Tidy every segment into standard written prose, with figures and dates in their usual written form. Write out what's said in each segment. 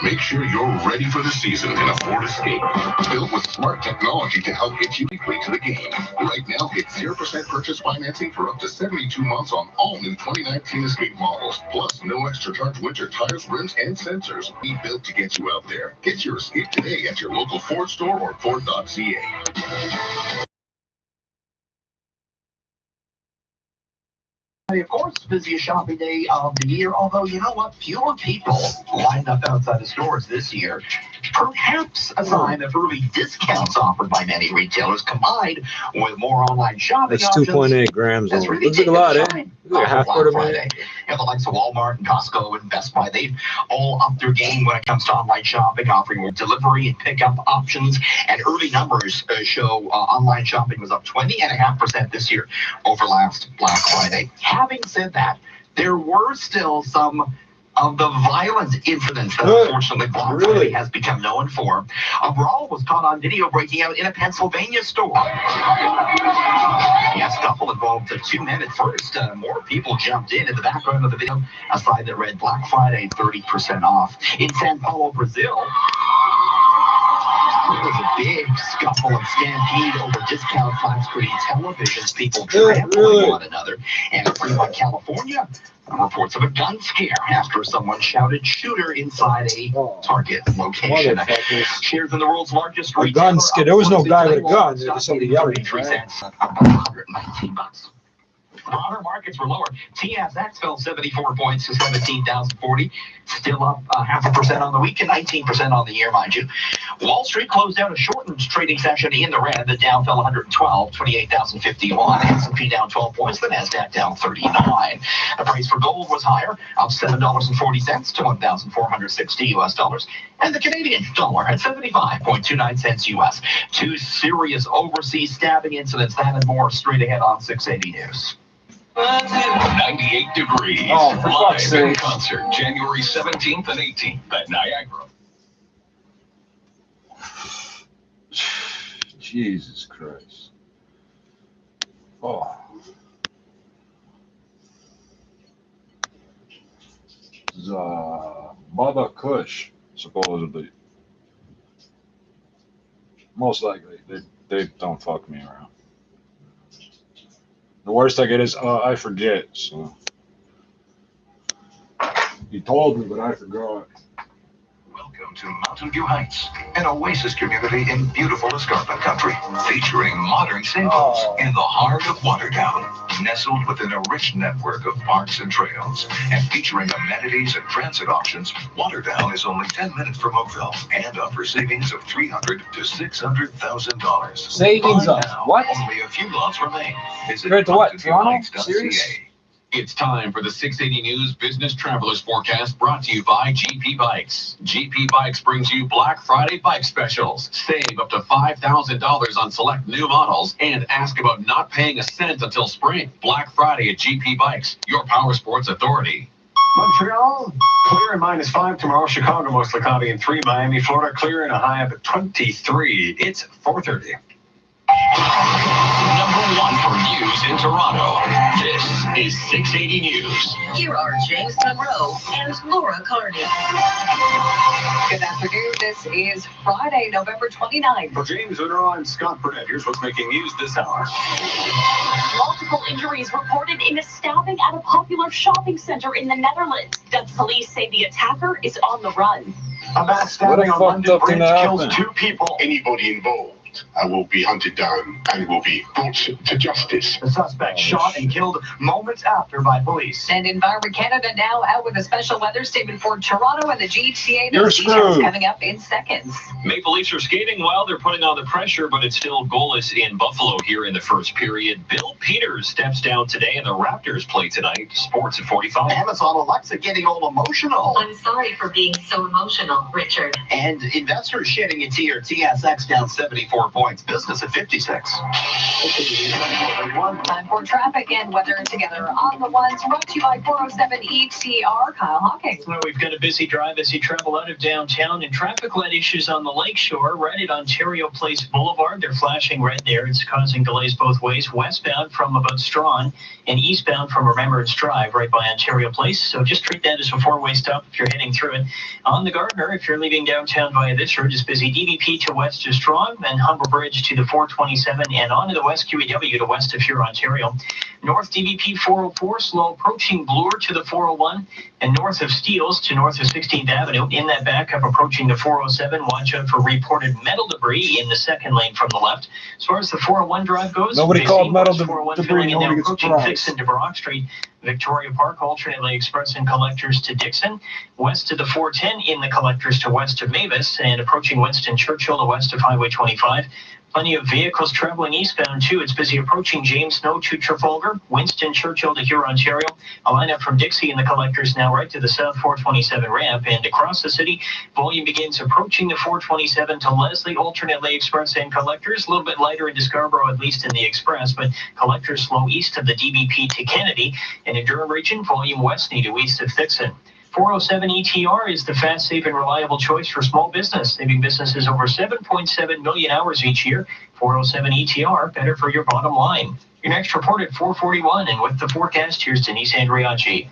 Make sure you're ready for the season in a Ford Escape. Built with smart technology to help get you quickly to the game. Right now, get 0% purchase financing for up to 72 months on all new 2019 Escape models. Plus, no extra charge winter tires, rims, and sensors. We built to get you out there. Get your Escape today at your local Ford store or Ford.ca. Of course, busiest shopping day of the year, although you know what? Fewer people lined up outside the stores this year. Perhaps a sign of early discounts offered by many retailers combined with more online shopping That's 2.8 grams. That's really looks like a lot, eh? Like a half quarter Friday. And the likes of Walmart and Costco and Best Buy, they've all upped their game when it comes to online shopping, offering more delivery and pickup options. And early numbers show online shopping was up 20.5% this year over last Black Friday. Having said that, there were still some of the violent incidents that unfortunately Black Friday has become known for. A brawl was caught on video breaking out in a Pennsylvania store. A scuffle involved two men at first. More people jumped in the background of the video, a sign that read Black Friday 30% off. In São Paulo, Brazil, there was a big scuffle and stampede over discount flat-screen televisions, people trampling one another. And in Fremont, California, reports of a gun scare after someone shouted "shooter" inside a Target location. Shares in the world's largest retailer. Gun scare. There was no guy with a gun. There was somebody yelling. About $119. Broader markets were lower. TSX fell 74 points to 17,040. Still up 0.5% on the week and 19% on the year, mind you. Wall Street closed out a shortened trading session in the red. The Dow fell 112, 28,051. S&P down 12 points. The Nasdaq down 39. The price for gold was higher, up $7.40 to 1,460 US dollars. And the Canadian dollar at 75.29 cents US. Two serious overseas stabbing incidents. That and more straight ahead on 680 News. 98 degrees. Live in concert, January 17th and 18th at Niagara. Jesus Christ. Oh. This is Bubba Kush, supposedly. Most likely. They don't fuck me around. The worst I get is, I forget, so. He told me, but I forgot. Welcome to Mountain View Heights, an oasis community in beautiful escarpment country, featuring modern singles in the heart of Watertown, nestled within a rich network of parks and trails, and featuring amenities and transit options. Watertown is only 10 minutes from Oakville and offers savings of $300,000 to $600,000. Savings of what? Only a few lots remain. Compared to what? Toronto? Serious? It's time for the 680 News Business Travelers Forecast, brought to you by GP Bikes. GP Bikes brings you Black Friday bike specials. Save up to $5,000 on select new models and ask about not paying a cent until spring. Black Friday at GP Bikes, your power sports authority. Montreal, clear and -5 tomorrow. Chicago, mostly cloudy and 3. Miami, Florida, clear and a high of 23. It's 4:30. Number one for news in Toronto. This is 680 News. Here are James Monroe and Laura Carney. Good afternoon. This is Friday, November 29th. For James Monroe, I'm Scott Burnett. Here's what's making news this hour. Multiple injuries reported in a stabbing at a popular shopping center in the Netherlands. Dutch police say the attacker is on the run. A mass stabbing on London Bridge kills 2 people. Anybody involved will be hunted down and will be brought to justice. The suspect shot and killed moments after by police. And Environment Canada now out with a special weather statement for Toronto and the GTA. You're screwed. Coming up in seconds. Maple Leafs are skating well. They're putting on the pressure, but it's still goalless in Buffalo here in the first period. Bill Peters steps down today, and the Raptors play tonight. Sports at 45. Amazon Alexa getting all emotional. I'm sorry for being so emotional, Richard. And investors shedding a tear. TSX down 74 74 points. Business at 56. Time for traffic and weather together on the ones brought to you by 407 ETR. Kyle Hawkins. Well, we've got a busy drive as you travel out of downtown, and traffic light issues on the lakeshore right at Ontario Place Boulevard. They're flashing red there. It's causing delays both ways, westbound from about Strawn and eastbound from Remembrance Drive right by Ontario Place. So just treat that as a four-way stop if you're heading through it. On the Gardner, if you're leaving downtown via this route, it's busy. DVP to west to Strawn, and Humber Bridge to the 427, and onto the west QEW to west of Huron, Ontario. North DVP 404, slow approaching Bloor to the 401, and north of Steeles to north of 16th Avenue. In that backup approaching the 407, watch out for reported metal debris in the second lane from the left. As far as the 401 drive goes, Nobody called metal debris. Nobody gets Approaching surprised. Dixon to Brock Street, Victoria Park, alternately express and collectors to Dixon, west to the 410 in the collectors to west of Mavis, and approaching Winston Churchill to west of Highway 25. Plenty of vehicles traveling eastbound, too. It's busy approaching James Snow to Trafalgar, Winston Churchill to Huron, Ontario. A lineup from Dixie in the collectors now right to the South 427 ramp. And across the city, volume begins approaching the 427 to Leslie, alternately express and collectors. A little bit lighter into Scarborough, at least in the express, but collectors slow east of the DBP to Kennedy. And in Durham region, volume west to east of Thixon. 407 ETR is the fast, safe, and reliable choice for small business, saving businesses over 7.7 million hours each year. 407 ETR, better for your bottom line. Your next report at 4:41, and with the forecast, here's Denise Andriachi.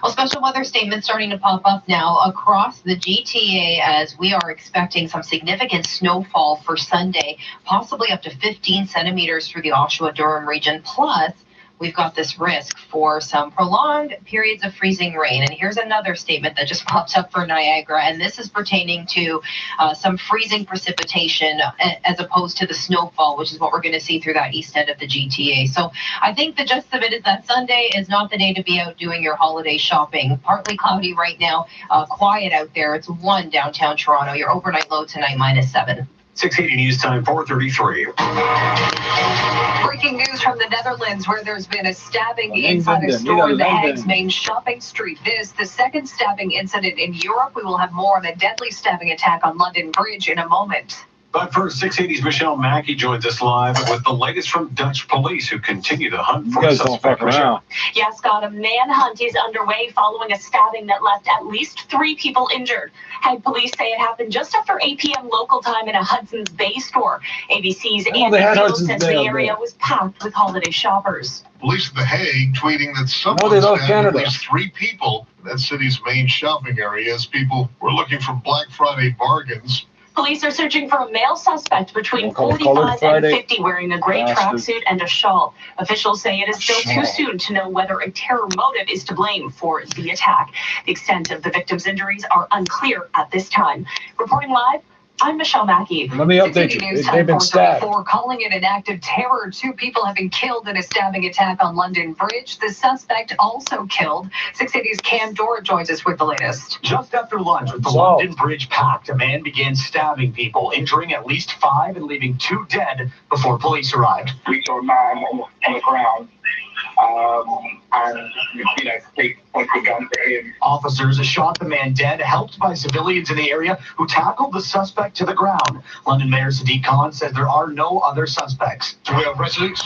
Well, special weather statements starting to pop up now across the GTA as we are expecting some significant snowfall for Sunday, possibly up to 15 centimeters through the Oshawa-Durham region. Plus, we've got this risk for some prolonged periods of freezing rain. And here's another statement that just popped up for Niagara, and this is pertaining to some freezing precipitation as opposed to the snowfall, which is what we're going to see through that east end of the GTA. So I think the gist of it is that Sunday is not the day to be out doing your holiday shopping. Partly cloudy right now, quiet out there. It's 1 downtown Toronto. Your overnight low tonight -7. 680 News Time, 4:33. Breaking news from the Netherlands, where there's been a stabbing inside a store in the Hague's main shopping street. This, the second stabbing incident in Europe. We will have more on a deadly stabbing attack on London Bridge in a moment. But first, 680's Michelle Mackey joins us live with the latest from Dutch police, who continue the hunt for You a guys don't suspect. fuck around. Yeah, Scott, a manhunt is underway following a stabbing that left at least 3 people injured. Hague police say it happened just after 8 p.m. local time in a Hudson's Bay store. ABC's Andy they had Field Hudson's says Bay the on area there. was packed with holiday shoppers. Police of The Hague tweeting that No, someone they love stabbed at Canada. least 3 people in that city's main shopping area as people were looking for Black Friday bargains. Police are searching for a male suspect between We'll call it 45 Colored and Friday. 50 wearing a gray Bastard. tracksuit and a shawl. Officials say it is still too Shawl. soon to know whether a terror motive is to blame for the attack. The extent of the victim's injuries are unclear at this time. Reporting live, I'm Michelle Mackey. Let me update 680 you. News They've Time, been stabbed. 4:34, calling it an act of terror. 2 people have been killed in a stabbing attack on London Bridge. The suspect also killed. 680's Cam Dora joins us with the latest. Just after lunch, with the So- London Bridge packed, a man began stabbing people, injuring at least 5 and leaving 2 dead before police arrived. We saw a man on the ground, and they pointed a gun to him. Officers shot the man dead, helped by civilians in the area who tackled the suspect to the ground. London Mayor Sadiq Khan says there are no other suspects. We are resolute.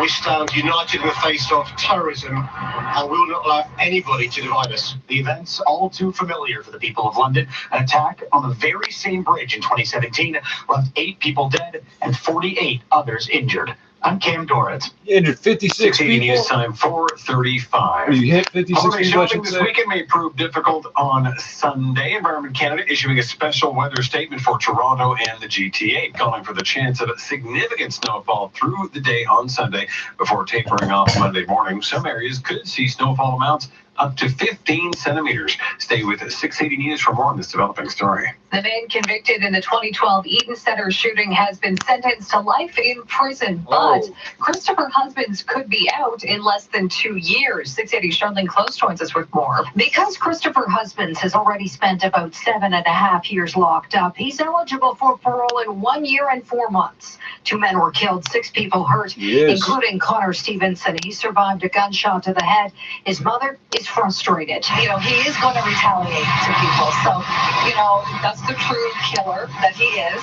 We stand united in the face of terrorism, and we will not allow anybody to divide us. The event's all too familiar for the people of London. An attack on the very same bridge in 2017 left 8 people dead and 48 others injured. I'm Cam Dorrit. You injured 56 680 people. News Time, 4:35. You hit 56 Holiday people, I shopping should this say. weekend may prove difficult on Sunday. Environment Canada issuing a special weather statement for Toronto and the GTA, calling for the chance of significant snowfall through the day on Sunday before tapering off Monday morning. Some areas could see snowfall amounts up to 15 centimeters. Stay with 680 News for more on this developing story. The man convicted in the 2012 Eaton Center shooting has been sentenced to life in prison, but Christopher Husbands could be out in less than 2 years. 680 Charlene Close joins us with more. Because Christopher Husbands has already spent about 7.5 years locked up, he's eligible for parole in 1 year and 4 months. 2 men were killed, 6 people hurt, Yes. including Connor Stevenson. He survived a gunshot to the head. His mother is frustrated. He is going to retaliate to people. So, that's the true killer that he is.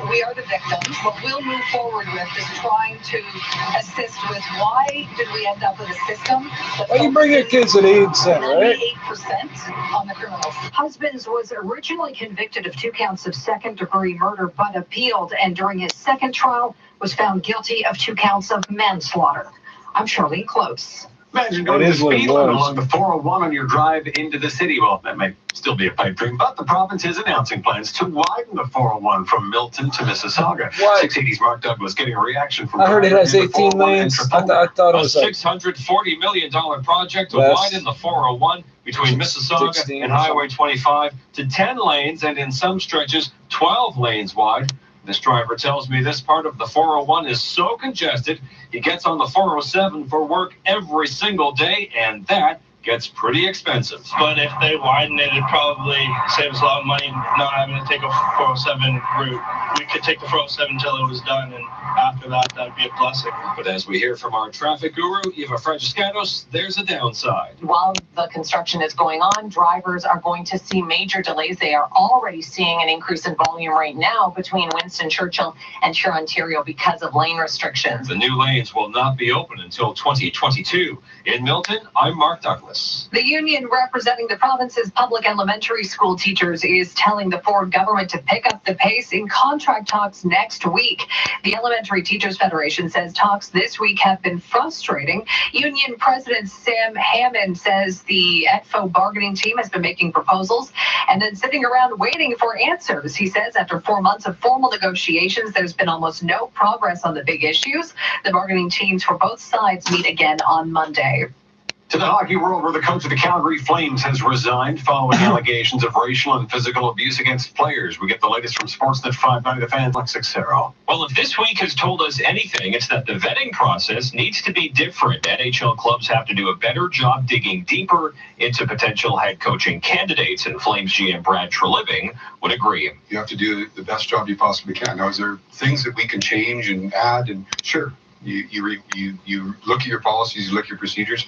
We are the victims. What we'll move forward with is trying to assist with why did we end up with a system that Why you bring your kids to the AIDS center, right? 98% on the criminals. Husbands was originally convicted of 2 counts of second-degree murder, but appealed, and during his second trial was found guilty of 2 counts of manslaughter. I'm Charlene Close. Imagine going to the speed limit along the 401 on your drive into the city. Well, that might still be a pipe dream, but the province is announcing plans to widen the 401 from Milton to Mississauga. What? 680's Mark Douglas getting a reaction from... I heard it has 18 lanes. I thought it was a $640 million project to widen the 401 between Mississauga and Highway 25 to 10 lanes and in some stretches 12 lanes wide. This driver tells me this part of the 401 is so congested, he gets on the 407 for work every single day, and that gets pretty expensive. But if they widen it, it probably saves a lot of money not having to take a 407 route. We could take the 407 until it was done, and after that, that'd be a blessing. But as we hear from our traffic guru, Eva Franciscanos, there's a downside. While the construction is going on, drivers are going to see major delays. They are already seeing an increase in volume right now between Winston Churchill and Hurontario because of lane restrictions. The new lanes will not be open until 2022. In Milton, I'm Mark Douglas. The union representing the province's public elementary school teachers is telling the Ford government to pick up the pace in contract talks next week. The Elementary Teachers Federation says talks this week have been frustrating. Union President Sam Hammond says the ETFO bargaining team has been making proposals and then sitting around waiting for answers. He says after 4 months of formal negotiations, there's been almost no progress on the big issues. The bargaining teams for both sides meet again on Monday. To the hockey world, where the coach of the Calgary Flames has resigned following allegations of racial and physical abuse against players. We get the latest from Sportsnet 590 The Fan, Alexis Cero. Well, if this week has told us anything, it's that the vetting process needs to be different. NHL clubs have to do a better job digging deeper into potential head coaching candidates, and Flames GM Brad Treliving would agree. You have to do the best job you possibly can. Now, is there things that we can change and add? And sure, you look at your policies, you look at your procedures,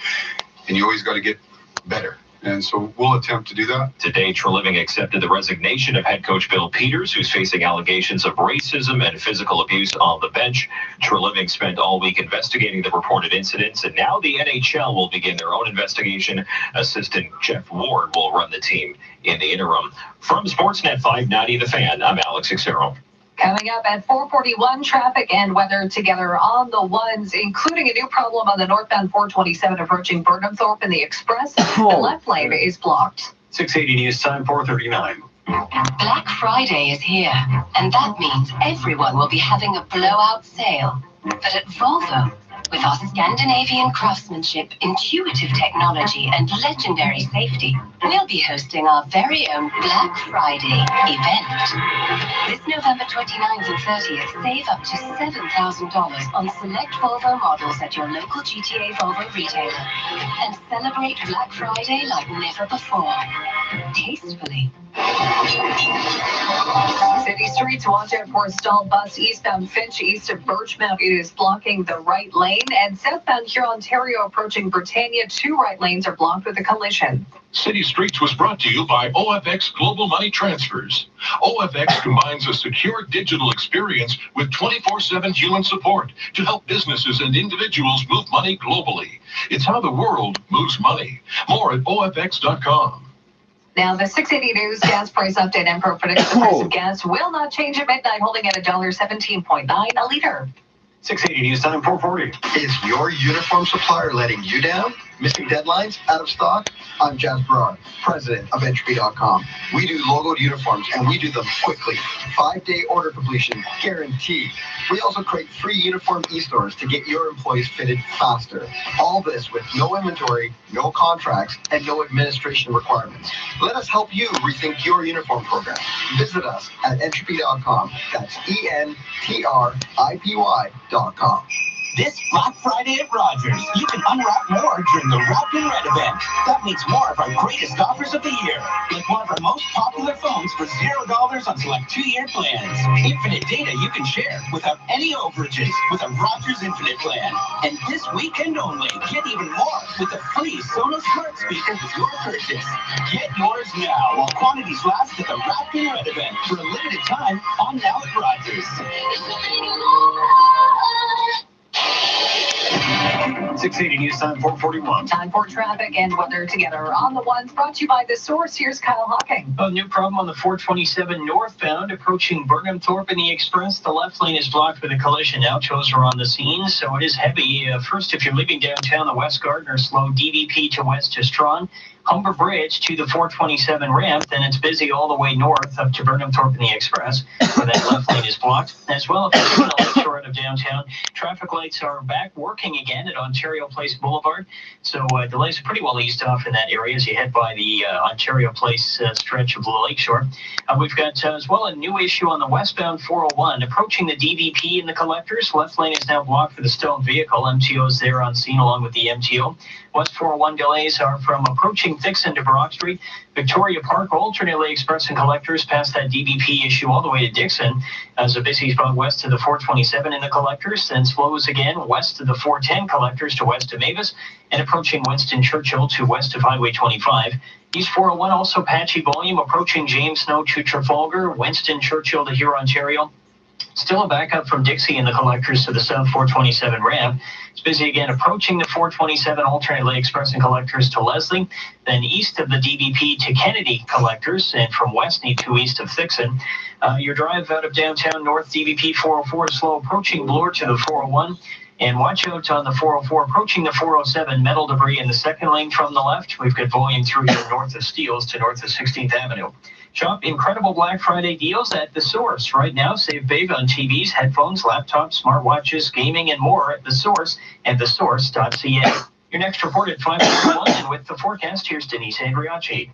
and you always got to get better. And so we'll attempt to do that. Today, Treliving accepted the resignation of head coach Bill Peters, who's facing allegations of racism and physical abuse on the bench. Treliving spent all week investigating the reported incidents, and now the NHL will begin their own investigation. Assistant Jeff Ward will run the team in the interim. From Sportsnet 590 The Fan, I'm Alex Xero. Coming up at 4:41, traffic and weather together on the ones, including a new problem on the northbound 427 approaching Burnhamthorpe in the Express. The left lane is blocked. 680 News Time, 4:39. Black Friday is here, and that means everyone will be having a blowout sale. But at Volvo, with our Scandinavian craftsmanship, intuitive technology, and legendary safety, we'll be hosting our very own Black Friday event. This November 29th and 30th, save up to $7,000 on select Volvo models at your local GTA Volvo retailer. And celebrate Black Friday like never before. Tastefully. City streets, watch out for a stalled bus eastbound Finch east of Birchmount. It is blocking the right lane, and southbound Hurontario approaching Britannia, 2 right lanes are blocked with a collision. City Streets was brought to you by OFX Global Money Transfers. OFX combines a secure digital experience with 24/7 human support to help businesses and individuals move money globally. It's how the world moves money. More at OFX.com. Now, the 680 News gas price update. Empro predicts the price of gas will not change at midnight, holding at $1.17.9 a liter. 680 News Time, 4:40. Is your uniform supplier letting you down? Missing deadlines? Out of stock? I'm Jazz Broad, president of Entropy.com. We do logoed uniforms, and we do them quickly. 5-day order completion guaranteed. We also create free uniform e-stores to get your employees fitted faster. All this with no inventory, no contracts, and no administration requirements. Let us help you rethink your uniform program. Visit us at Entropy.com. That's ENTRIPY.com. This Black Friday at Rogers, you can unwrap more during the Wrapped in Red event. That means more of our greatest offers of the year, like one of our most popular phones for $0 on select 2-year plans. Infinite data you can share without any overages with a Rogers Infinite plan. And this weekend only, get even more with a free Sonos smart speaker with your purchase. Get yours now while quantities last at the Wrapped in Red event for a limited time on Now at Rogers. 680 News Time 441. Time for traffic and weather together on the ones brought to you by The Source. Here's Kyle Hawking. A new problem on the 427 northbound approaching Burnham Thorpe in the Express. The left lane is blocked with a collision. Now tows are on the scene, so it is heavy. First, if you're leaving downtown, the West Gardner slow DVP to west to Strawn. Humber Bridge to the 427 ramp, then it's busy all the way north up to Burnham Thorpe in the Express, where that left lane is blocked. As well, if you're on the lakeshore out of downtown, traffic lights are back working again at Ontario Place Boulevard, so delays are pretty well eased off in that area as you head by the Ontario Place stretch of the lakeshore. We've got as well a new issue on the westbound 401, approaching the DVP in the collectors. Left lane is now blocked for the stone vehicle. MTO's there on scene along with the MTO. West 401 delays are from approaching Dixon to Brock Street, Victoria Park, alternately express and collectors past that DVP issue all the way to Dixon. As a busy spot west to the 427 in the collectors, then slows again west to the 410 collectors to west of Mavis, and approaching Winston Churchill to west of Highway 25. East 401 also patchy volume approaching James Snow to Trafalgar, Winston Churchill to Huron, Ontario. Still a backup from Dixie in the collectors to the south 427 ramp. It's busy again approaching the 427 alternately express and collectors to Leslie, then east of the DVP to Kennedy collectors, and from Westney to east of Thixon. Your drive out of downtown north DVP 404 is slow approaching Bloor to the 401. And watch out on the 404 approaching the 407, metal debris in the second lane from the left. We've got volume through here north of Steeles to north of 16th Avenue. Shop incredible Black Friday deals at The Source. Right now, save big on TVs, headphones, laptops, smartwatches, gaming, and more at The Source and thesource.ca. Your next report at 5:01, and with the forecast, here's Denise Andriachi.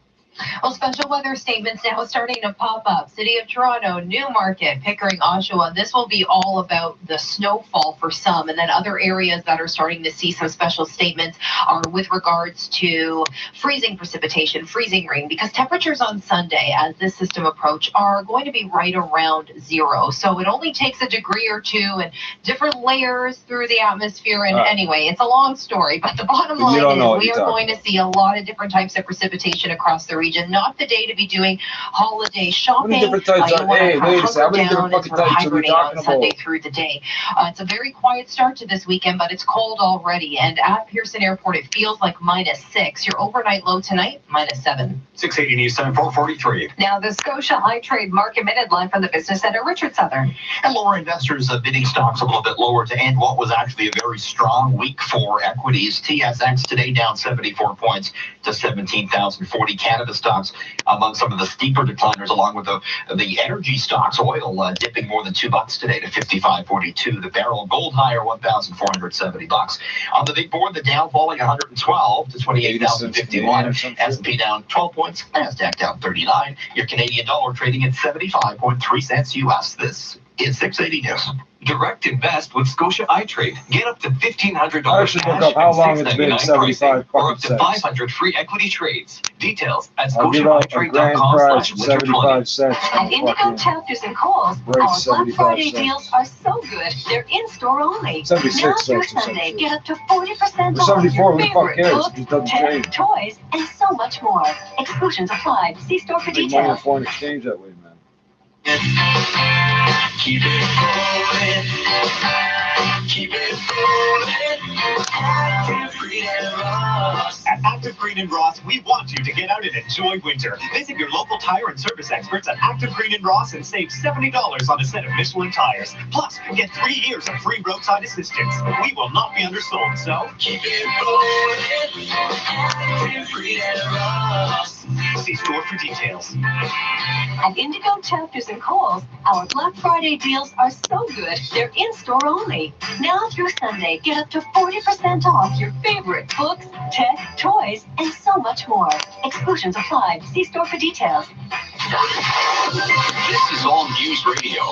Well, special weather statements now starting to pop up. City of Toronto, Newmarket, Pickering, Oshawa. This will be all about the snowfall for some, and then other areas that are starting to see some special statements are with regards to freezing precipitation, freezing rain, because temperatures on Sunday as this system approach are going to be right around 0. So it only takes a degree or two and different layers through the atmosphere. And anyway, it's a long story, but the bottom line is we are going to see a lot of different types of precipitation across the region. Not the day to be doing holiday shopping. How many different types how many different fucking types are we talking about? Sunday through the day. It's a very quiet start to this weekend, but it's cold already. And at Pearson Airport, it feels like -6. Your overnight low tonight, -7. 680 News Time 443. Now the Scotia High Trade Market Minute line from the Business Center, Richard Southern. And lower investors bidding stocks a little bit lower to end what was actually a very strong week for equities. TSX today down 74 points to 17,040. Canada stocks among some of the steeper decliners, along with the energy stocks. Oil dipping more than $2 today to 55.42 the barrel. Gold higher, 1,470 bucks. On the big board, the Dow falling 112 to 28,051. S&P down 12 points. Nasdaq down 39. Your Canadian dollar trading at 75.3 cents US. This is 680 News. Direct invest with Scotia iTrade. Get up to $1,500 cash and $6.99 pricing, or up to 500 free equity trades. Details at scotiaitrade.com/winter20. At Indigo Chapters and Kohl's, our Black Friday deals are so good, they're in-store only. Now through Sunday, get up to 40% off your favorite books, tech, toys, and so much more. Exclusions apply. See store for details. Foreign exchange that way, man. Keep it rolling. Keep it rolling. Active Green and Ross. At Active Green and Ross, we want you to get out and enjoy winter. Visit your local tire and service experts at Active Green and Ross and save $70 on a set of Michelin tires. Plus, get 3 years of free roadside assistance. We will not be undersold, so keep it rolling. Active Green and Ross. See store for details. At Indigo Chapters and Kohl's, our Black Friday deals are so good, they're in-store only. Now through Sunday, get up to 40% off your favorite books, tech, toys, and so much more. Exclusions apply. See store for details. This is All News Radio,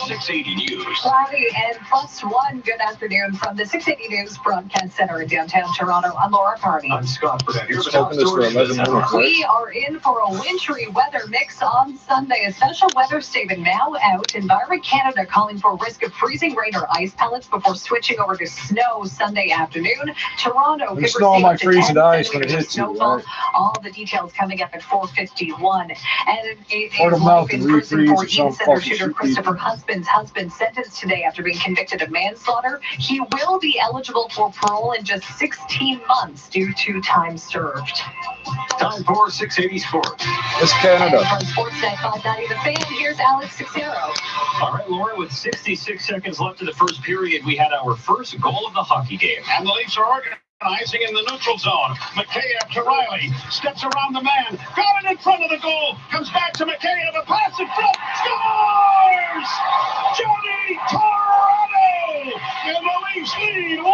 680 News. Cloudy and +1. Good afternoon from the 680 News Broadcast Center in downtown Toronto. I'm Laura Carney. I'm Scott Burnett here. We are in for a wintry weather mix on Sunday. A special weather statement now out. Environment Canada calling for risk of freezing rain or ice pellets before switching over to snow Sunday afternoon. Toronto could snow might receive freeze and ice when it centimeters of hits you, snowfall. right? All the details coming up at 4:51. And a Word of life mouth in and prison refreeze for or Eden something Center fucking shooter shoot Christopher people. Husband's husband sentenced today after being convicted of manslaughter. He will be eligible for parole in just 16 months due to time served. Time for 680 Sports. It's Canada. And from Sportsnet 590 The Fan, here's Alex Sixero. All right, Laura, with 66 seconds left in the first period, we had our first goal of the hockey game. And the Leafs are organizing in the neutral zone. Mikheyev to Riley. Steps around the man. Got it in front of the goal. Comes back to Mikheyev. A pass in front. Scores! Johnny Torado! And the Leafs lead 1-0.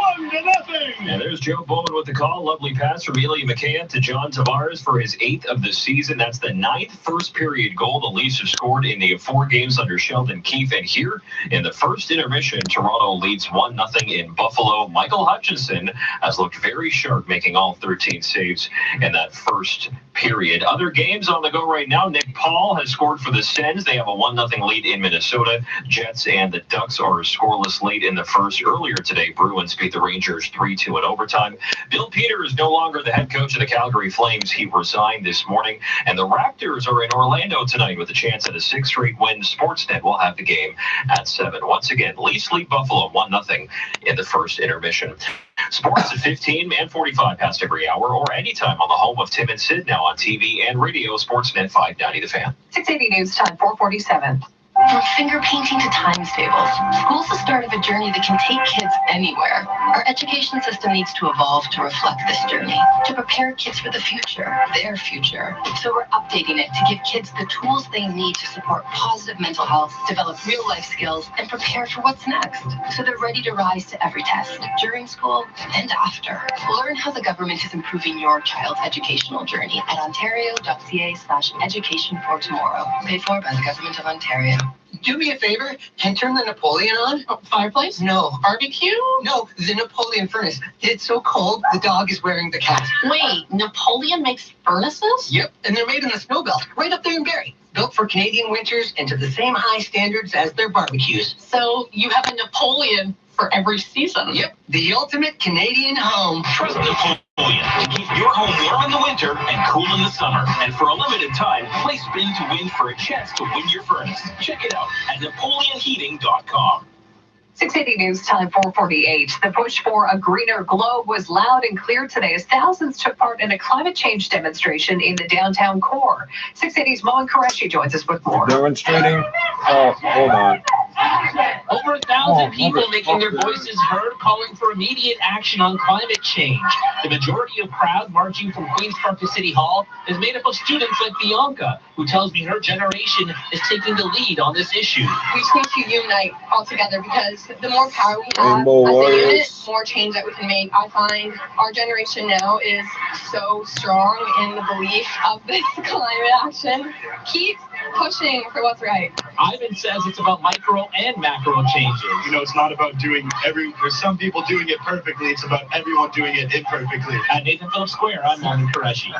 And there's Joe Bowman with the call. Lovely pass from Ilya Mikheyev to John Tavares for his 8th of the season. That's the 9th first-period goal the Leafs have scored in the 4 games under Sheldon Keefe. And here, in the first intermission, Toronto leads 1-0 in Buffalo. Michael Hutchinson has looked very sharp, making all 13 saves in that first period. Other games on the go right now. Nick Paul has scored for the Sens. They have a 1-0 lead in Minnesota. Jets and the Ducks are scoreless late in the first. Earlier today, Bruins beat the Rangers 3-2 in overtime. Bill Peters is no longer the head coach of the Calgary Flames. He resigned this morning. And the Raptors are in Orlando tonight with a chance at a 6th straight win. Sportsnet will have the game at 7. Once again, Leafs lead Buffalo 1-0 in the first intermission. Sports at 15 and 45 past every hour or anytime on the home of Tim and Sid, now on TV and radio. Sportsnet 590 The Fan. 680 News Time, 4:47. From finger painting to times tables, school's the start of a journey that can take kids anywhere. Our education system needs to evolve to reflect this journey, to prepare kids for the future, their future. So we're updating it to give kids the tools they need to support positive mental health, develop real-life skills, and prepare for what's next, so they're ready to rise to every test, during school and after. Learn how the government is improving your child's educational journey at ontario.ca/education for tomorrow. Paid for by the Government of Ontario. Do me a favor and turn the Napoleon on. Oh, fireplace? No. Barbecue? No, the Napoleon furnace. It's so cold, the dog is wearing the cat. Wait, Napoleon makes furnaces? Yep, and they're made in the snow belt, right up there in Barrie. Built for Canadian winters and to the same high standards as their barbecues. So you have a Napoleon for every season? Yep, the ultimate Canadian home. Trust Napoleon to keep your home warm in the winter and cool in the summer. And for a limited time, play Spin to Win for a chance to win your furnace. Check it out at NapoleonHeating.com. 680 News Time, 4:48. The push for a greener globe was loud and clear today as thousands took part in a climate change demonstration in the downtown core. 680's Mohan Qureshi joins us with more. Demonstrating. Oh, hold on. Over 1,000 people making their voices heard, calling for immediate action on climate change. The majority of crowd marching from Queen's Park to City Hall is made up of students like Bianca, who tells me her generation is taking the lead on this issue. We just need to unite all together because the more power we have Rainbow as a unit, Warriors. more change that we can make. I find our generation now is so strong in the belief of this climate action. Keep pushing for what's right. Ivan says it's about micro and macro changes. You know, it's not about there's some people doing it perfectly, it's about everyone doing it imperfectly. At Nathan Phillips Square, I'm Mohan Qureshi.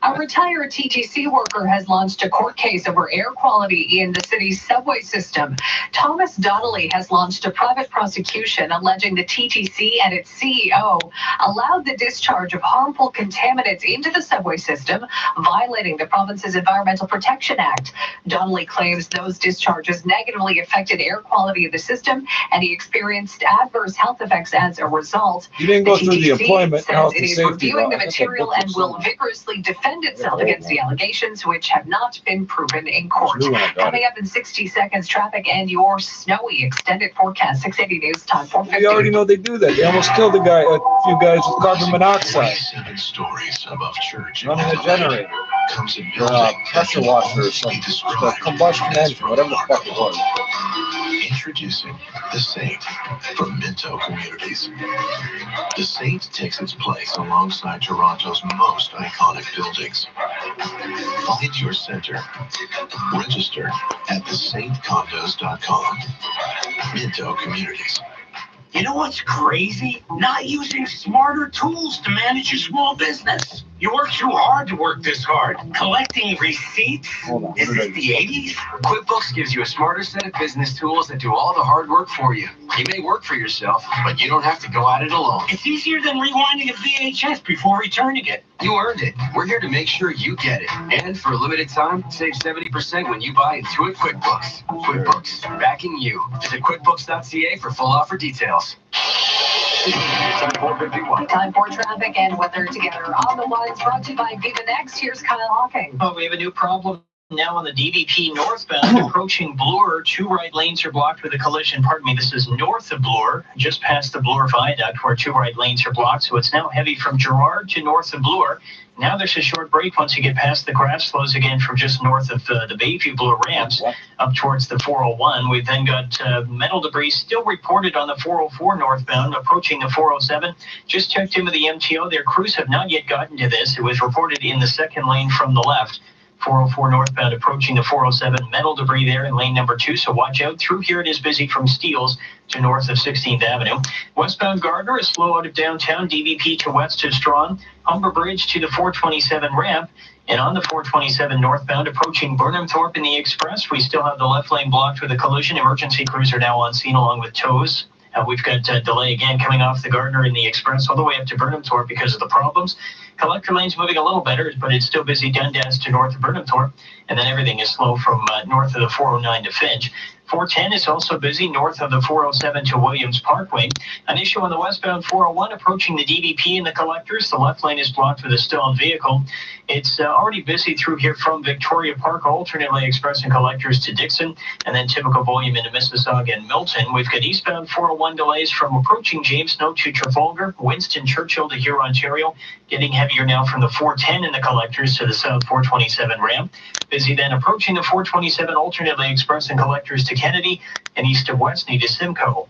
A retired TTC worker has launched a court case over air quality in the city's subway system. Thomas Donnelly has launched a private prosecution alleging the TTC and its CEO allowed the discharge of harmful contaminants into the subway system, violating the province's Environmental Protection Act. Donnelly claims those discharges negatively affected air quality of the system, and he experienced adverse health effects as a result. You didn't go through the employment, says health, it and is safety reviewing law. the That's a material book and or will something. vigorously defend itself against the allegations, which have not been proven in court. New one, I got Coming up in 60 seconds, traffic and your snowy extended forecast. 680 News Time, 4:50. We already know they do that. They almost killed a few guys with carbon monoxide. 7 stories above church. Running a generator. Comes in Pressure washer or something. The combustion engine, whatever the fuck it was. Introducing The Saint from Minto Communities. The Saint takes its place alongside Toronto's most iconic buildings. Find your center. Register at thesaintcondos.com. Minto Communities. You know what's crazy? Not using smarter tools to manage your small business. You work too hard to work this hard. Collecting receipts? Is this the 80s? QuickBooks gives you a smarter set of business tools that do all the hard work for you. You may work for yourself, but you don't have to go at it alone. It's easier than rewinding a VHS before returning it. You earned it. We're here to make sure you get it. And for a limited time, save 70% when you buy Intuit QuickBooks. QuickBooks, backing you. Visit QuickBooks.ca for full offer details. 7451. Time for traffic and weather together on the ones brought to you by Viva Next. Here's Kyle Hawking. Oh, we have a new problem now on the DVP northbound approaching Bloor. 2 right lanes are blocked with a collision. Pardon me, this is north of Bloor, just past the Bloor Viaduct where 2 right lanes are blocked. So it's now heavy from Gerrard to north of Bloor. Now there's a short break once you get past the crash. Slows again from just north of the Bayview Bloor ramps up towards the 401. We've then got metal debris still reported on the 404 northbound approaching the 407. Just checked in with the MTO. Their crews have not yet gotten to this. It was reported in the second lane from the left. 404 northbound approaching the 407. Metal debris there in lane number 2, so watch out. Through here it is busy from Steeles to north of 16th Avenue. Westbound Gardner is slow out of downtown. DVP to west of Strawn. Humber Bridge to the 427 ramp. And on the 427 northbound approaching Burnham Thorpe in the express, we still have the left lane blocked with a collision. Emergency crews are now on scene along with tows. We've got delay again coming off the Gardner in the express all the way up to Burnham Thorpe because of the problems. Collector lane's moving a little better, but it's still busy Dundas to north of Burnham Thorpe. And then everything is slow from north of the 409 to Finch. 410 is also busy north of the 407 to Williams Parkway. An issue on the westbound 401 approaching the DVP and the collectors. The left lane is blocked with a stalled vehicle. It's already busy through here from Victoria Park, alternately express and collectors to Dixon, and then typical volume into Mississauga and Milton. We've got eastbound 401 delays from approaching James Snow to Trafalgar, Winston Churchill to Huron, Ontario. Getting heavier now from the 410 in the collectors to the south 427 ramp. Busy then approaching the 427 alternately express and collectors to Kennedy, and east of Westney to Simcoe.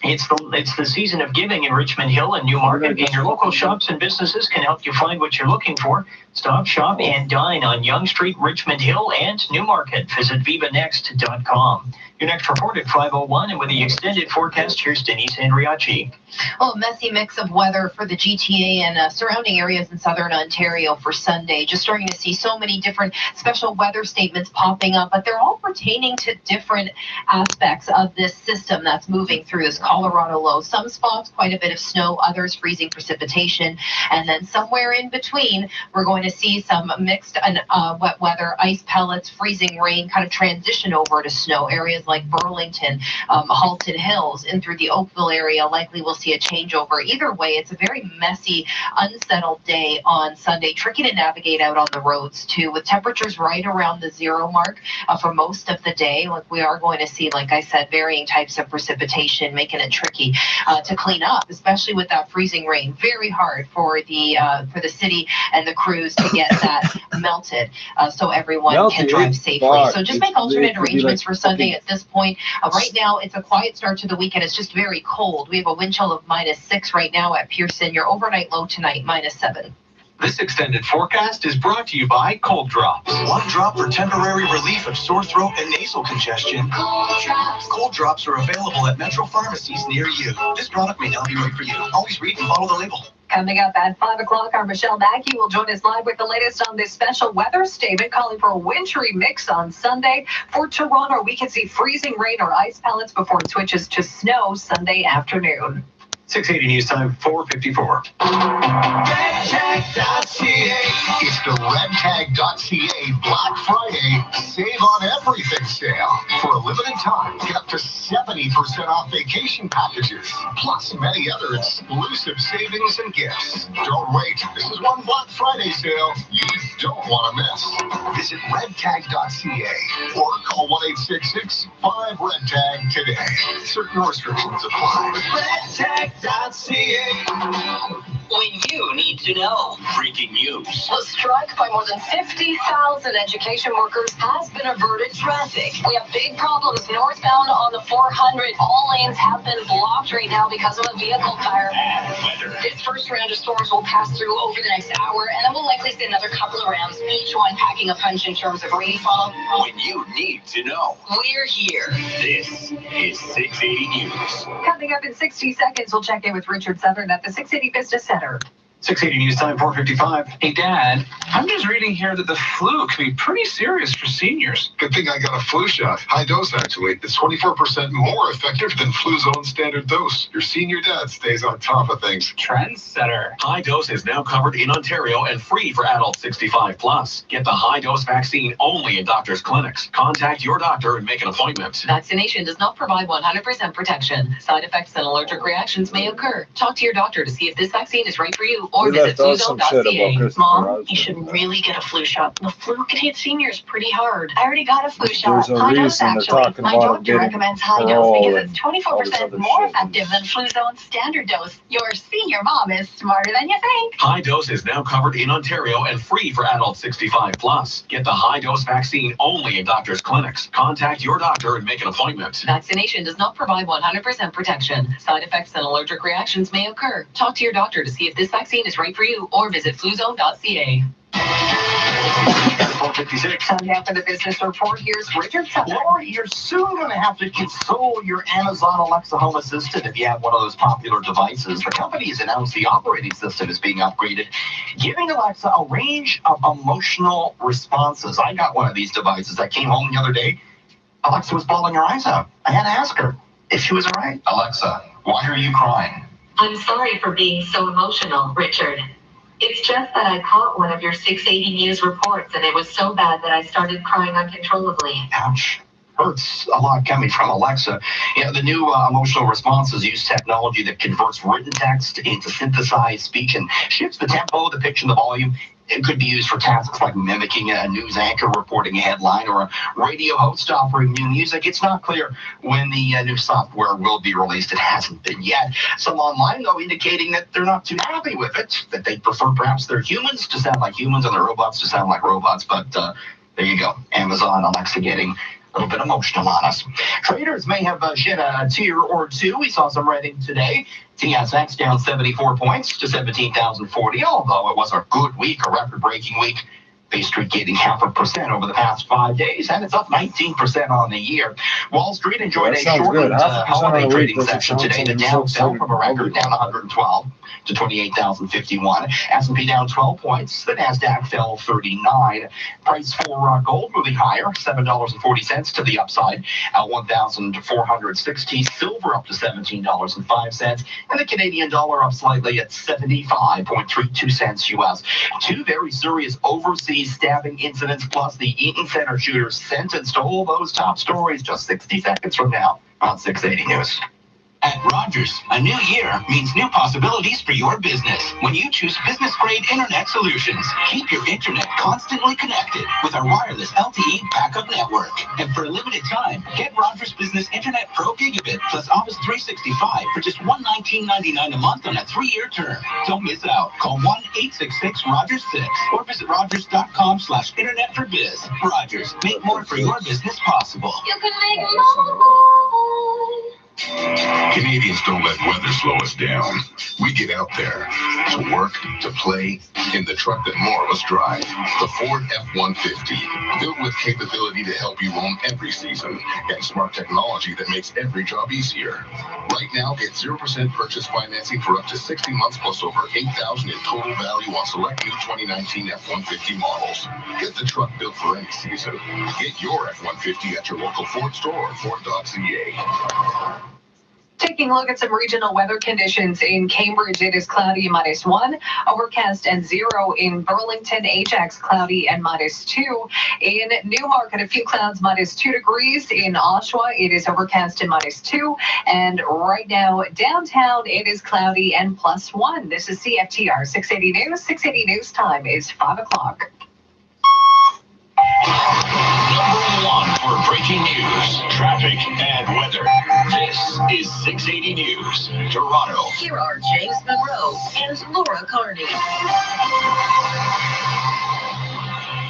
It's the season of giving in Richmond Hill and Newmarket, and your local shops and businesses can help you find what you're looking for. Stop, shop, and dine on Yonge Street, Richmond Hill, and Newmarket. Visit vivanext.com. Your next report at 5:01, and with the extended forecast, here's Denise Andriacci. Well, a messy mix of weather for the GTA and surrounding areas in southern Ontario for Sunday. Just starting to see so many different special weather statements popping up, but they're all pertaining to different aspects of this system that's moving through this Colorado low. Some spots, quite a bit of snow, others freezing precipitation, and then somewhere in between, we're going to see some mixed and wet weather, ice pellets, freezing rain, kind of transition over to snow. Areas like Burlington, Halton Hills, and through the Oakville area, likely we'll see a changeover. Either way, it's a very messy, unsettled day on Sunday. Tricky to navigate out on the roads too, with temperatures right around the 0 mark for most of the day. Like we are going to see, like I said, varying types of precipitation, making it tricky to clean up, especially with that freezing rain. Very hard for the city and the crews to get that melted, so everyone can drive safely. So just make alternate arrangements for Sunday at this point. Right now, it's a quiet start to the weekend. It's just very cold. We have a wind chill of -6 right now at Pearson. Your overnight low tonight, -7. This extended forecast is brought to you by Cold Drops. One drop for temporary relief of sore throat and nasal congestion. Cold Drops are available at Metro pharmacies near you. This product may not be right for you. Always read and follow the label. Coming up at 5 o'clock, our Michelle Mackey will join us live with the latest on this special weather statement, calling for a wintry mix on Sunday. For Toronto, we can see freezing rain or ice pellets before it switches to snow Sunday afternoon. 680 News Time, 4:54. RedTag.ca. It's the RedTag.ca Black Friday Save on Everything sale. For a limited time, get up to 70% off vacation packages, plus many other exclusive savings and gifts. Don't wait. This is one Black Friday sale you don't want to miss. Visit RedTag.ca or call 1-866-5-REDTAG today. Certain restrictions apply. RedTag.ca. when you need to know. Breaking news. A strike by more than 50,000 education workers has been averted. Traffic. We have big problems northbound on the 400. All lanes have been blocked right now because of a vehicle fire. This first round of storms will pass through over the next hour, and then we'll likely see another couple of rounds, each one packing a punch in terms of rainfall. When you need to know. We're here. This is 680 News. Coming up in 60 seconds, we'll check in with Richard Southern at the 680 Business Center. 680 News Time, 4:55. Hey, Dad, I'm just reading here that the flu can be pretty serious for seniors. Good thing I got a flu shot. High dose, actually. It's 24% more effective than Fluzone standard dose. Your senior dad stays on top of things. Trendsetter. High dose is now covered in Ontario and free for adults 65 plus. Get the high dose vaccine only in doctors' clinics. Contact your doctor and make an appointment. Vaccination does not provide 100% protection. Side effects and allergic reactions may occur. Talk to your doctor to see if this vaccine is right for you or visit fluzone.ca. Mom, you should really get a flu shot. The flu can hit seniors pretty hard. I already got a flu shot. There's a High dose, reason they're actually. talking My about doctor getting recommends high parole dose because it's and all this 24% other more shit. effective than Fluzone's standard dose. Your senior mom is smarter than you think. High dose is now covered in Ontario and free for adults 65 plus. Get the high dose vaccine only in doctors' clinics. Contact your doctor and make an appointment. Vaccination does not provide 100% protection. Side effects and allergic reactions may occur. Talk to your doctor to see if this vaccine is right for you or visit fluzone.ca. 4:56. Time now for the business report. Here's Richard Southern. Laura, you're soon going to have to console your Amazon Alexa Home Assistant if you have one of those popular devices. The company has announced the operating system is being upgraded, giving Alexa a range of emotional responses. I got one of these devices. I came home the other day. Alexa was bawling her eyes out. I had to ask her if she was all right. Alexa, why are you crying? I'm sorry for being so emotional, Richard. It's just that I caught one of your 680 News reports, and it was so bad that I started crying uncontrollably. Ouch. Hurts a lot coming from Alexa. The new emotional responses use technology that converts written text into synthesized speech and shifts the tempo, the pitch, and the volume. It could be used for tasks like mimicking a news anchor reporting a headline or a radio host offering new music. It's not clear when the new software will be released. It hasn't been yet. Some online, though, indicating that they're not too happy with it, that they prefer perhaps their humans to sound like humans and their robots to sound like robots. But there you go. Amazon, Alexa getting a little bit emotional on us. Traders may have shed a tear or two. We saw some writing today. TSX down 74 points to 17,040, although it was a good week, a record-breaking week. Bay Street gaining 0.5% over the past 5 days, and it's up 19% on the year. Wall Street enjoyed a shortened holiday trading session today. The Dow fell from a record down 112 to 28,051. S&P down 12 points. The Nasdaq fell 39. Price for gold moving higher, $7.40 to the upside at 1,460. Silver up to $17.05, and the Canadian dollar up slightly at 75.32 cents US. Two very serious overseas stabbing incidents, plus the Eaton Center shooter sentenced. All those top stories just 60 seconds from now on 680 News. At Rogers, a new year means new possibilities for your business. When you choose business-grade internet solutions, keep your internet constantly connected with our wireless LTE backup network. And for a limited time, get Rogers Business Internet Pro Gigabit plus Office 365 for just $119.99 a month on a 3-year term. Don't miss out. Call 1-866-ROGERS-6 or visit rogers.com/internetforbiz. Rogers, make more for your business possible. You can make more. Canadians don't let weather slow us down. We get out there to work, to play, in the truck that more of us drive. The Ford F-150, built with capability to help you own every season and smart technology that makes every job easier. Right now, get 0% purchase financing for up to 60 months plus over $8,000 in total value on select new 2019 F-150 models. Get the truck built for any season. Get your F-150 at your local Ford store or Ford.ca. Taking a look at some regional weather conditions in Cambridge, it is cloudy and -1, overcast and 0 in Burlington, Ajax cloudy and -2. In Newmarket, a few clouds, -2 degrees. In Oshawa, it is overcast and -2. And right now, downtown, it is cloudy and +1. This is CFTR 680 News. 680 News time is 5 o'clock. Number 1 for breaking news, traffic, and weather. This is 680 News, Toronto. Here are James Monroe and Laura Carney.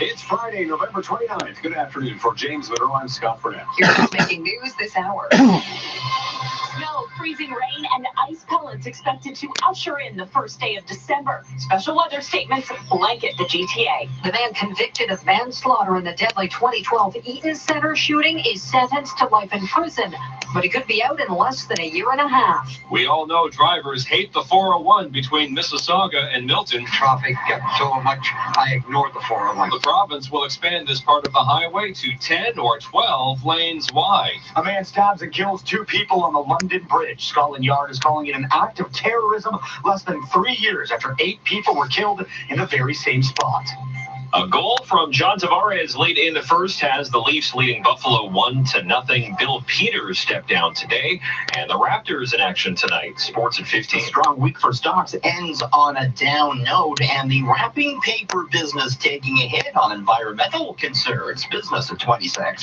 It's Friday, November 29th. Good afternoon. For James Monroe, I'm Scott Burnett. Here's making news this hour. Snow, freezing rain, and ice pellets expected to usher in the first day of December. Special weather statements blanket the GTA. The man convicted of manslaughter in the deadly 2012 Eaton Center shooting is sentenced to life in prison, but he could be out in less than a year and a half. We all know drivers hate the 401 between Mississauga and Milton. Traffic gets so much, I ignored the 401. The province will expand this part of the highway to 10 or 12 lanes wide. A man stabs and kills 2 people on the London Bridge. Scotland Yard is calling it an act of terrorism less than 3 years after 8 people were killed in the very same spot. A goal from John Tavares late in the first has the Leafs leading Buffalo 1-0. Bill Peters stepped down today, and the Raptors in action tonight. Sports at 15. A strong week for stocks ends on a down note, and the wrapping paper business taking a hit on environmental concerns. Business at 26.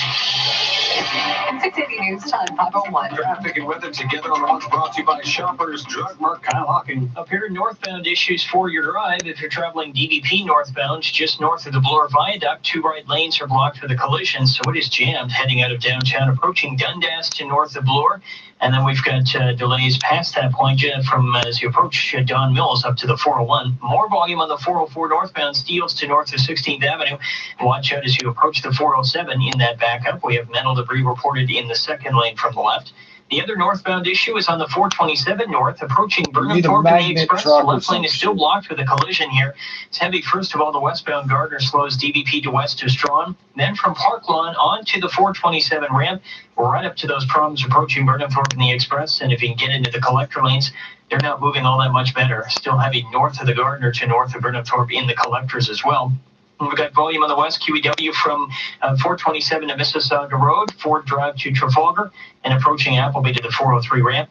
680 News Time 501. Traffic and weather together on the ones brought to you by Shoppers Drug Mart. Kyle Hawking. A pair of northbound issues for your drive. If you're traveling DVP northbound, just north of the Bloor Viaduct, 2 right lanes are blocked for the collision, so it is jammed heading out of downtown, approaching Dundas to north of Bloor. And then we've got delays past that point from as you approach Don Mills up to the 401. More volume on the 404 northbound, Steeles to north of 16th Avenue. Watch out as you approach the 407 in that backup. We have metal debris reported in the second lane from the left. The other northbound issue is on the 427 north, approaching Burnham Thorpe and the Express. The left lane is still blocked with a collision here. It's heavy. First of all, the westbound Gardner slows DVP to west to Strawn. Then from Park Lawn on to the 427 ramp, right up to those problems approaching Burnham Thorpe and the Express. And if you can get into the collector lanes, they're not moving all that much better. Still heavy north of the Gardner to north of Burnham Thorpe in the collectors as well. We've got volume on the west, QEW from 427 to Mississauga Road, Ford Drive to Trafalgar, and approaching Appleby to the 403 ramp.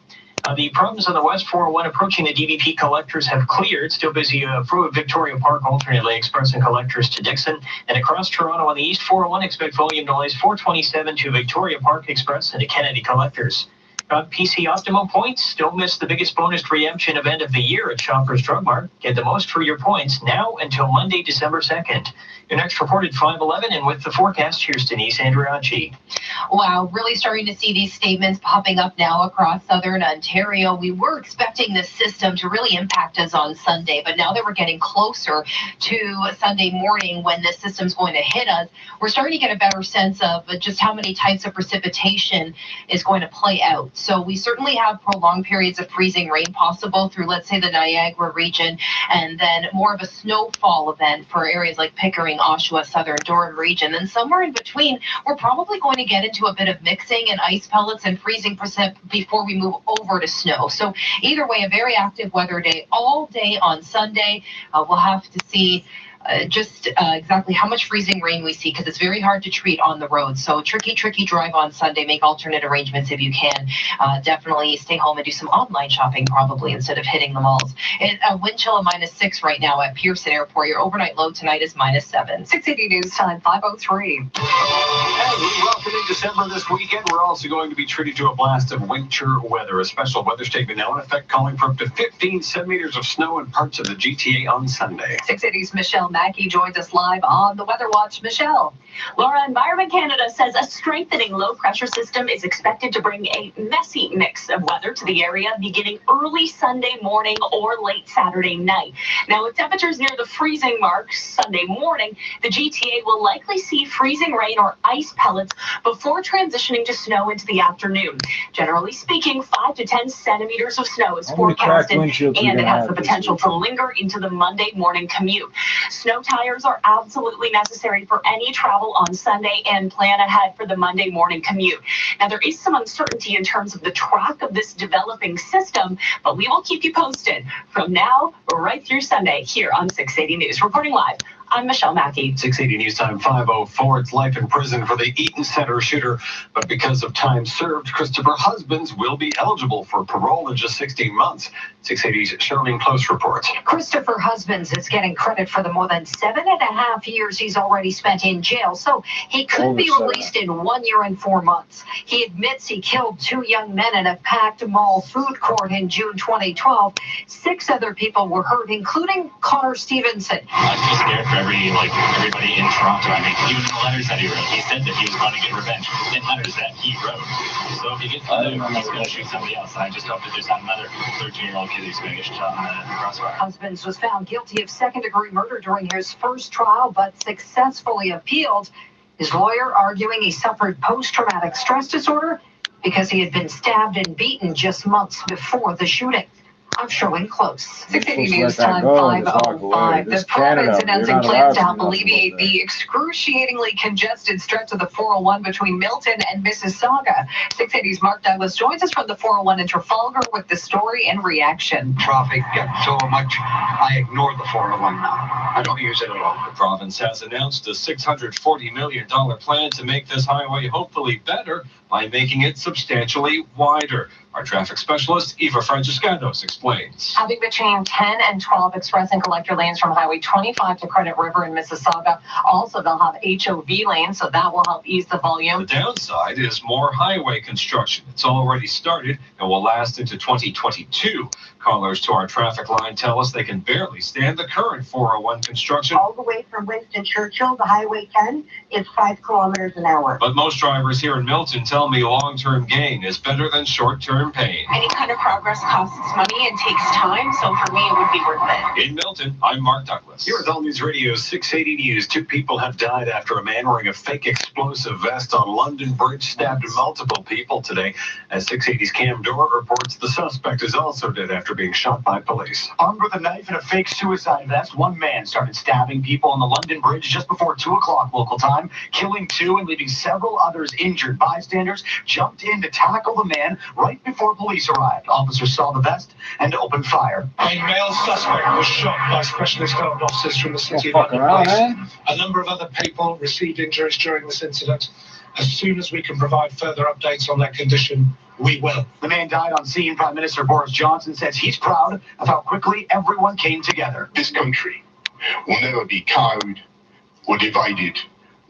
The problems on the west 401 approaching the DVP collectors have cleared. Still busy through Victoria Park, alternately Express and collectors to Dixon. And across Toronto on the east 401, expect volume delays 427 to Victoria Park Express and to Kennedy collectors. PC Optimum points still miss the biggest bonus redemption event of the year at Shoppers Drug Mart. Get the most for your points now until Monday, December 2nd. Your next report at 5:11, and with the forecast, here's Denise Andriacci. Wow, really starting to see these statements popping up now across southern Ontario. We were expecting this system to really impact us on Sunday, but now that we're getting closer to Sunday morning when this system's going to hit us, we're starting to get a better sense of just how many types of precipitation is going to play out. So we certainly have prolonged periods of freezing rain possible through, let's say, the Niagara region, and then more of a snowfall event for areas like Pickering, Oshawa, southern Durham region. And somewhere in between, we're probably going to get into a bit of mixing and ice pellets and freezing percent before we move over to snow. So either way, a very active weather day all day on Sunday. We'll have to see exactly how much freezing rain we see, because it's very hard to treat on the road. So tricky drive on Sunday. Make alternate arrangements if you can. Definitely stay home and do some online shopping probably instead of hitting the malls. A wind chill of -6 right now at Pearson Airport. Your overnight low tonight is -7. 680 News Time 5:03. And we welcome in December this weekend. We're also going to be treated to a blast of winter weather. A special weather statement now in effect, calling for up to 15 centimeters of snow in parts of the GTA on Sunday. 680's Michelle Mackey joins us live on the Weather Watch. Michelle. Laura, Environment Canada says a strengthening low-pressure system is expected to bring a messy mix of weather to the area beginning early Sunday morning or late Saturday night. Now, with temperatures near the freezing mark Sunday morning, the GTA will likely see freezing rain or ice pellets before transitioning to snow into the afternoon. Generally speaking, 5 to 10 centimeters of snow is forecasted, and it has the potential to linger into the Monday morning commute. Snow tires are absolutely necessary for any travel on Sunday, and plan ahead for the Monday morning commute. Now, there is some uncertainty in terms of the track of this developing system, but we will keep you posted from now right through Sunday here on 680 News. Reporting live, I'm Michelle Mackey. 680 News Time 5:04. It's life in prison for the Eaton Center shooter, but because of time served, Christopher Husbands will be eligible for parole in just 16 months. 680's Charlene Close reports. Christopher Husbands is getting credit for the more than 7.5 years he's already spent in jail, so he could be released in 1 year and 4 months. He admits he killed 2 young men in a packed mall food court in June 2012. 6 other people were hurt, including Connor Stevenson. I feel scared for everybody in Toronto. I mean, even the letters that he wrote, he said that he was going to get revenge in letters that he wrote. So if he gets to there, he's going to shoot somebody else. I just hope that there's not another 13-year-old kid who's going to get shot in the crossfire. Husbands was found guilty of second-degree murder during his first trial, but successfully appealed. His lawyer arguing he suffered post-traumatic stress disorder because he had been stabbed and beaten just months before the shooting. I'm Charlene Close. 680 News Time 5:05. The province announcing plans to help alleviate the excruciatingly congested stretch of the 401 between Milton and Mississauga. 680's Mark Douglas joins us from the 401 in Trafalgar with the story and reaction. Traffic gets so much, I ignore the 401 now. I don't use it at all. The province has announced a $640 million plan to make this highway hopefully better by making it substantially wider. Our traffic specialist, Eva Franciscanos, explains. Having between 10 and 12 express and collector lanes from Highway 25 to Credit River in Mississauga. Also, they'll have HOV lanes, so that will help ease the volume. The downside is more highway construction. It's already started and will last into 2022. Callers to our traffic line tell us they can barely stand the current 401 construction. All the way from Winston Churchill to Highway 10 is 5 kilometers an hour. But most drivers here in Milton tell me long-term gain is better than short-term pain. Any kind of progress costs money and takes time, so for me, it would be worth it. In Milton, I'm Mark Douglas. Here at All News Radio's 680 News, 2 people have died after a man wearing a fake explosive vest on London Bridge stabbed multiple people today. As 680's Cam Dorr reports, the suspect is also dead after being shot by police. Armed with a knife and a fake suicide vest, one man started stabbing people on the London Bridge just before 2 o'clock local time, killing 2 and leaving several others injured. Bystanders jumped in to tackle the man right before police arrived. Officers saw the vest and opened fire. A male suspect was shot by specialist armed officers from the City of London Police. A number of other people received injuries during this incident. As soon as we can provide further updates on their condition, we will. The man died on scene. Prime Minister Boris Johnson says he's proud of how quickly everyone came together. This country will never be cowed or divided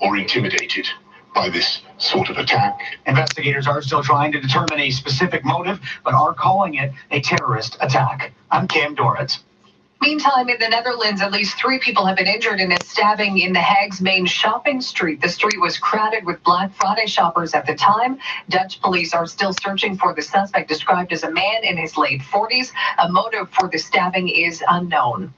or intimidated by this sort of attack. Investigators are still trying to determine a specific motive, but are calling it a terrorist attack. I'm Cam Doritz. Meantime, in the Netherlands, at least 3 people have been injured in a stabbing in The Hague's main shopping street. The street was crowded with Black Friday shoppers at the time. Dutch police are still searching for the suspect, described as a man in his late 40s. A motive for the stabbing is unknown.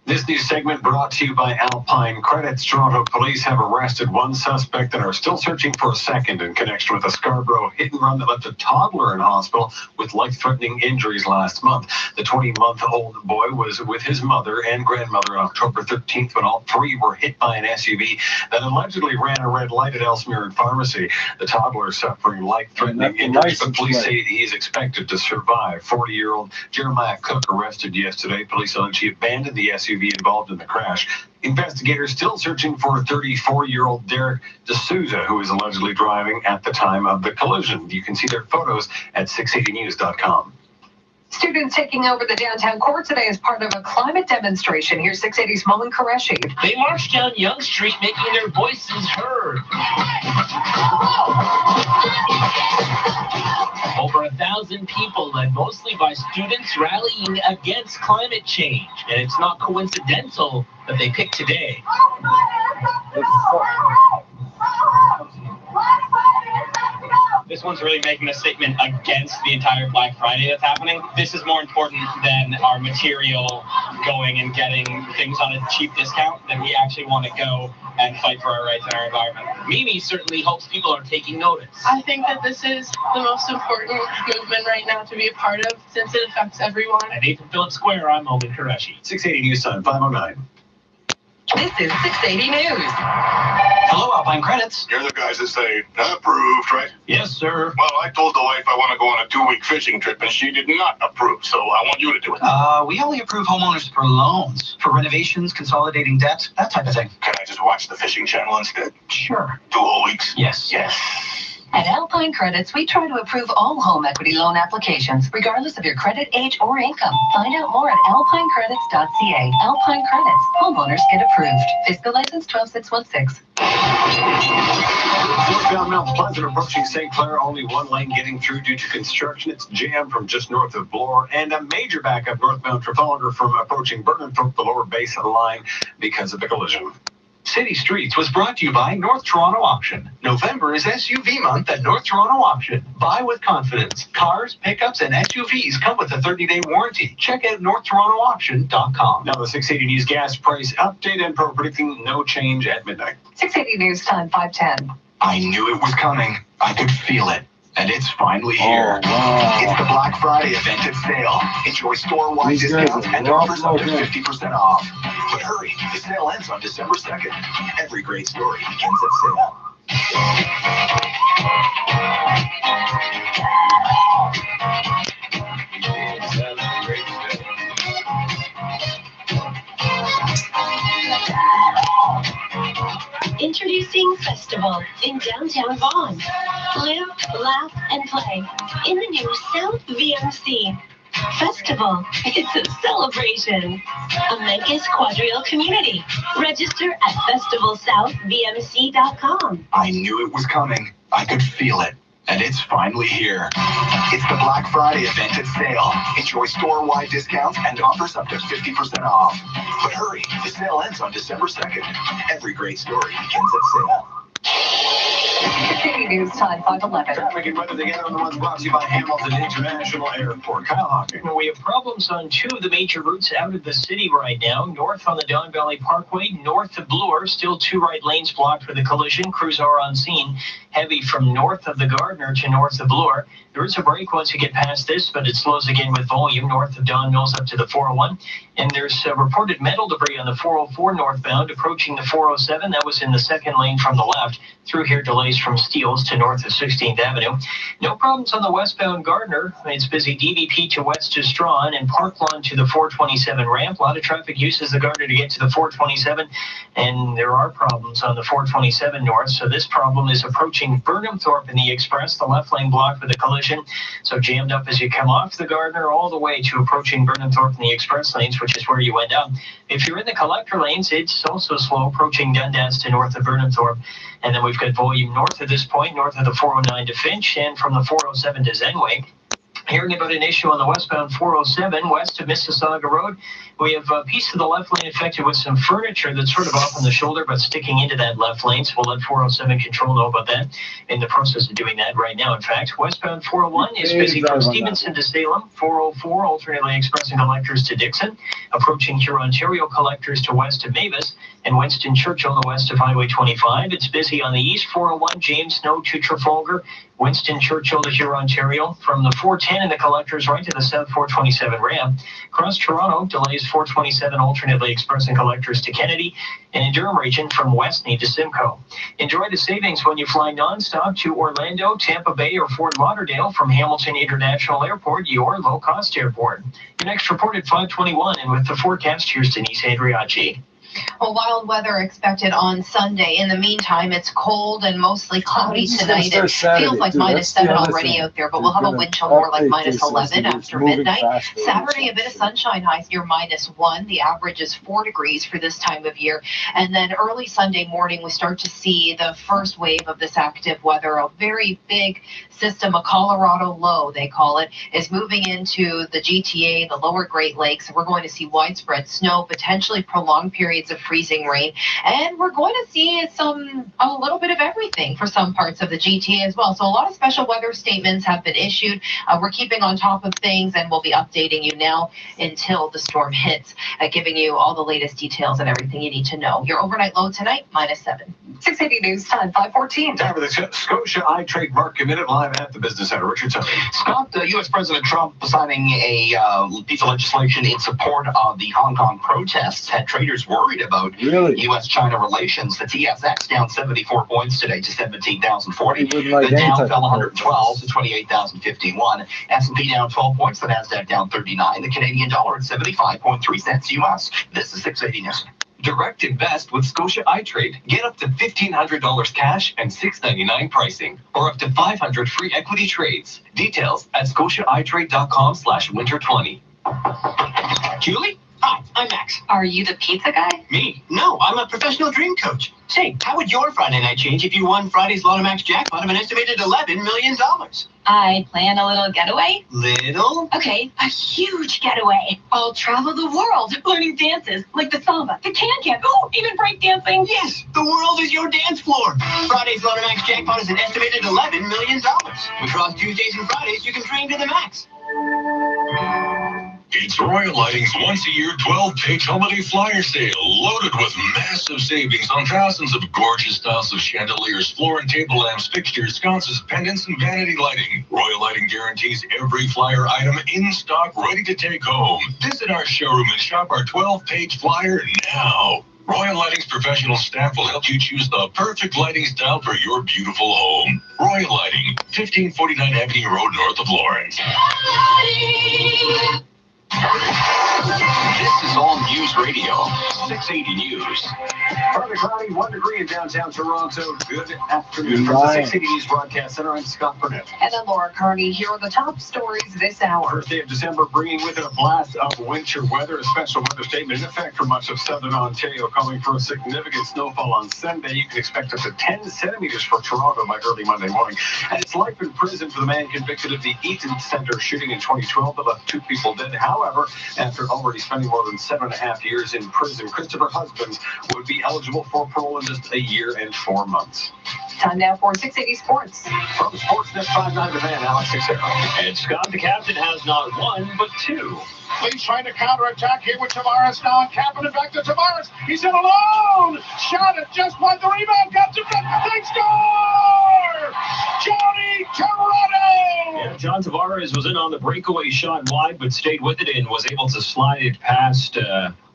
This news segment brought to you by Alpine Credits. Toronto police have arrested 1 suspect and are still searching for a second in connection with a Scarborough hit and run that left a toddler in hospital with life-threatening injuries last month. The 20-month-old boy was with his mother and grandmother on October 13th when all 3 were hit by an SUV that allegedly ran a red light at Elsmere Pharmacy. The toddler suffering life-threatening injuries, but police say he is expected to survive. 40-year-old Jeremiah Cook arrested yesterday. Police allege he abandoned the SUV involved in the crash. Investigators still searching for 34-year-old Derek D'Souza, who was allegedly driving at the time of the collision. You can see their photos at 680news.com. Students taking over the downtown core today as part of a climate demonstration. Here's 680's Mullen Qureshi. They marched down Yonge Street, making their voices heard. Over 1,000 people, led mostly by students rallying against climate change. And it's not coincidental that they picked today. This one's really making a statement against the entire Black Friday that's happening. This is more important than our material going and getting things on a cheap discount, that we actually want to go and fight for our rights and our environment. Mimi certainly hopes people are taking notice. I think that this is the most important movement right now to be a part of, since it affects everyone. At 8 from Phillips Square, I'm Mullen Qureshi. 680 News Time, 5:09. This is 680 News. Hello, Alpine Credits. You're the guys that say approved, right? Yes. sir. Well, I told the wife I want to go on a 2-week fishing trip, and she did not approve, so I want you to do it. We only approve homeowners for loans, for renovations, consolidating debt, that type of thing. Can I just watch the Fishing Channel instead? Sure. 2 whole weeks? Yes. Yes. At Alpine Credits, we try to approve all home equity loan applications, regardless of your credit, age, or income. Find out more at alpinecredits.ca. Alpine Credits. Homeowners get approved. Fiscal license 12616. Northbound Mount Pleasant approaching St. Clair, only one lane getting through due to construction. It's jammed from just north of Bloor, and a major backup northbound Trafalgar from approaching Burnhamthorpe, the lower base of the line, because of the collision. City Streets was brought to you by North Toronto Auction. November is SUV month at North Toronto Auction. Buy with confidence. Cars, pickups, and SUVs come with a 30-day warranty. Check out NorthTorontoAuction.com. Now the 680 News gas price update and pro predicting no change at midnight. 680 News Time, 510. I knew it was coming. I could feel it. And it's finally here. It's the Black Friday event at sale. Enjoy store-wide discounts and offers up to 50% off. But hurry, the sale ends on December 2nd. Every great story begins at sale. Introducing Festival in downtown Vaughan. Live, laugh, and play in the new South VMC. Festival, it's a celebration. A Memphis Quadrille community. Register at festivalsouthvmc.com. I knew it was coming. I could feel it. And it's finally here. It's the Black Friday event at sale. Enjoy store-wide discounts and offers up to 50% off. But hurry, the sale ends on December 2nd. Every great story begins at sale. 680 News Time, 511. Traffic and weather together on the ones brought to you by Hamilton International Airport. Kyle Hawking. We have problems on 2 of the major routes out of the city right now. North on the Don Valley Parkway, north of Bloor, still 2 right lanes blocked for the collision. Crews are on scene. Heavy from north of the Gardner to north of Bloor. There is a break once you get past this, but it slows again with volume north of Don Mills up to the 401. And there's reported metal debris on the 404 northbound approaching the 407. That was in the second lane from the left. Through here, delays from Steeles to north of 16th Avenue. No problems on the westbound Gardner. It's busy DVP to west to Strawn and Park Lawn to the 427 ramp. A lot of traffic uses the Gardner to get to the 427. And there are problems on the 427 north. So this problem is approaching Burnhamthorpe in the express. The left lane blocked with a collision. So jammed up as you come off the Gardner all the way to approaching Burnhamthorpe in the express lanes, which is where you end up. If you're in the collector lanes, it's also slow approaching Dundas to north of Burnhamthorpe. And then we've got volume north at this point, north of the 409 to Finch, and from the 407 to Zenway. Hearing about an issue on the westbound 407 west of Mississauga Road. We have a piece of the left lane affected with some furniture that's sort of off on the shoulder but sticking into that left lane. So we'll let 407 Control know about that. In the process of doing that right now, in fact. Westbound 401 is busy from Stevenson to Salem. 404 alternately expressing collectors to Dixon. Approaching Hurontario collectors to west of Mavis. And Winston Churchill to the west of Highway 25. It's busy on the east 401 James Snow to Trafalgar. Winston Churchill to Hurontario. From the 410 in the collectors right to the south 427 ramp. Across Toronto, delays 427 alternately expressing collectors to Kennedy. And in Durham region from Westney to Simcoe. Enjoy the savings when you fly nonstop to Orlando, Tampa Bay, or Fort Lauderdale from Hamilton International Airport, your low-cost airport. Your next report at 5:21, and with the forecast, here's Denise Andriacci. Well, wild weather expected on Sunday. In the meantime, it's cold and mostly cloudy tonight. It feels like -7 already out there, but we'll have a wind chill more like -11 after midnight. Saturday, a bit of sunshine, highs near -1. The average is 4 degrees for this time of year. And then early Sunday morning, we start to see the first wave of this active weather. A very big system, a Colorado low, they call it, is moving into the GTA, the lower Great Lakes. And we're going to see widespread snow, potentially prolonged periods of freezing rain, and we're going to see a little bit of everything for some parts of the GTA as well. So a lot of special weather statements have been issued. We're keeping on top of things, and we'll be updating you now until the storm hits, giving you all the latest details and everything you need to know. Your overnight low tonight, -7. 680 News Time, 5:14. Time for the Scotia iTrademark Minute live at the Business Center. Richard Tucker. Scott, U.S. President Trump signing a piece of legislation in support of the Hong Kong protests had traders worried worried about U.S.-China relations. The TSX down 74 points today to 17,040. The Dow fell 112 to 28,051. S&P down 12 points. The Nasdaq down 39. The Canadian dollar at 75.3 cents U.S. This is 680 News. Direct invest with Scotia iTrade. Get up to $1,500 cash and $6.99 pricing, or up to 500 free equity trades. Details at scotiaitrade.com/winter20. Julie? Hi, I'm Max. Are you the pizza guy? Me? No, I'm a professional dream coach. Say, how would your Friday night change if you won Friday's Lotomax jackpot of an estimated $11 million? I plan a little getaway. Little? Okay, a huge getaway. I'll travel the world learning dances like the samba, the can-can, even breakdancing. Yes, the world is your dance floor. Friday's Lotomax jackpot is an estimated $11 million. Across Tuesdays and Fridays, you can train to the max. It's Royal Lighting's once-a-year 12-page holiday flyer sale, loaded with massive savings on thousands of gorgeous styles of chandeliers, floor and table lamps, fixtures, sconces, pendants, and vanity lighting. Royal Lighting guarantees every flyer item in stock, ready to take home. Visit our showroom and shop our 12-page flyer now. Royal Lighting's professional staff will help you choose the perfect lighting style for your beautiful home. Royal Lighting, 1549 Avenue Road, north of Lawrence. This is All News Radio, 680 News. Partly cloudy, 1 degree in downtown Toronto. Good afternoon from the 680 News Broadcast Center. I'm Scott Burnett. And I'm Laura Carney. Here are the top stories this hour. First day of December, bringing with it a blast of winter weather. A special weather statement in effect for much of southern Ontario, calling for a significant snowfall on Sunday. You can expect up to 10 centimeters for Toronto by early Monday morning. And it's life in prison for the man convicted of the Eaton Centre shooting in 2012 that left 2 people dead. However, after already spending more than 7.5 years in prison, Christopher Husbands would be eligible for parole in just a year and 4 months. Time now for 680 Sports. From Sportsnet 5-9 The Fan, Alex Sixero. And Scott, the captain, has not 1, but 2. Leafs trying to counterattack here with Tavares now. Kapanen back to Tavares. He's in alone. Shot it, just won the rebound. Got to big score! Johnny Toronto! Yeah, John Tavares was in on the breakaway shot wide, but stayed with it and was able to slide it past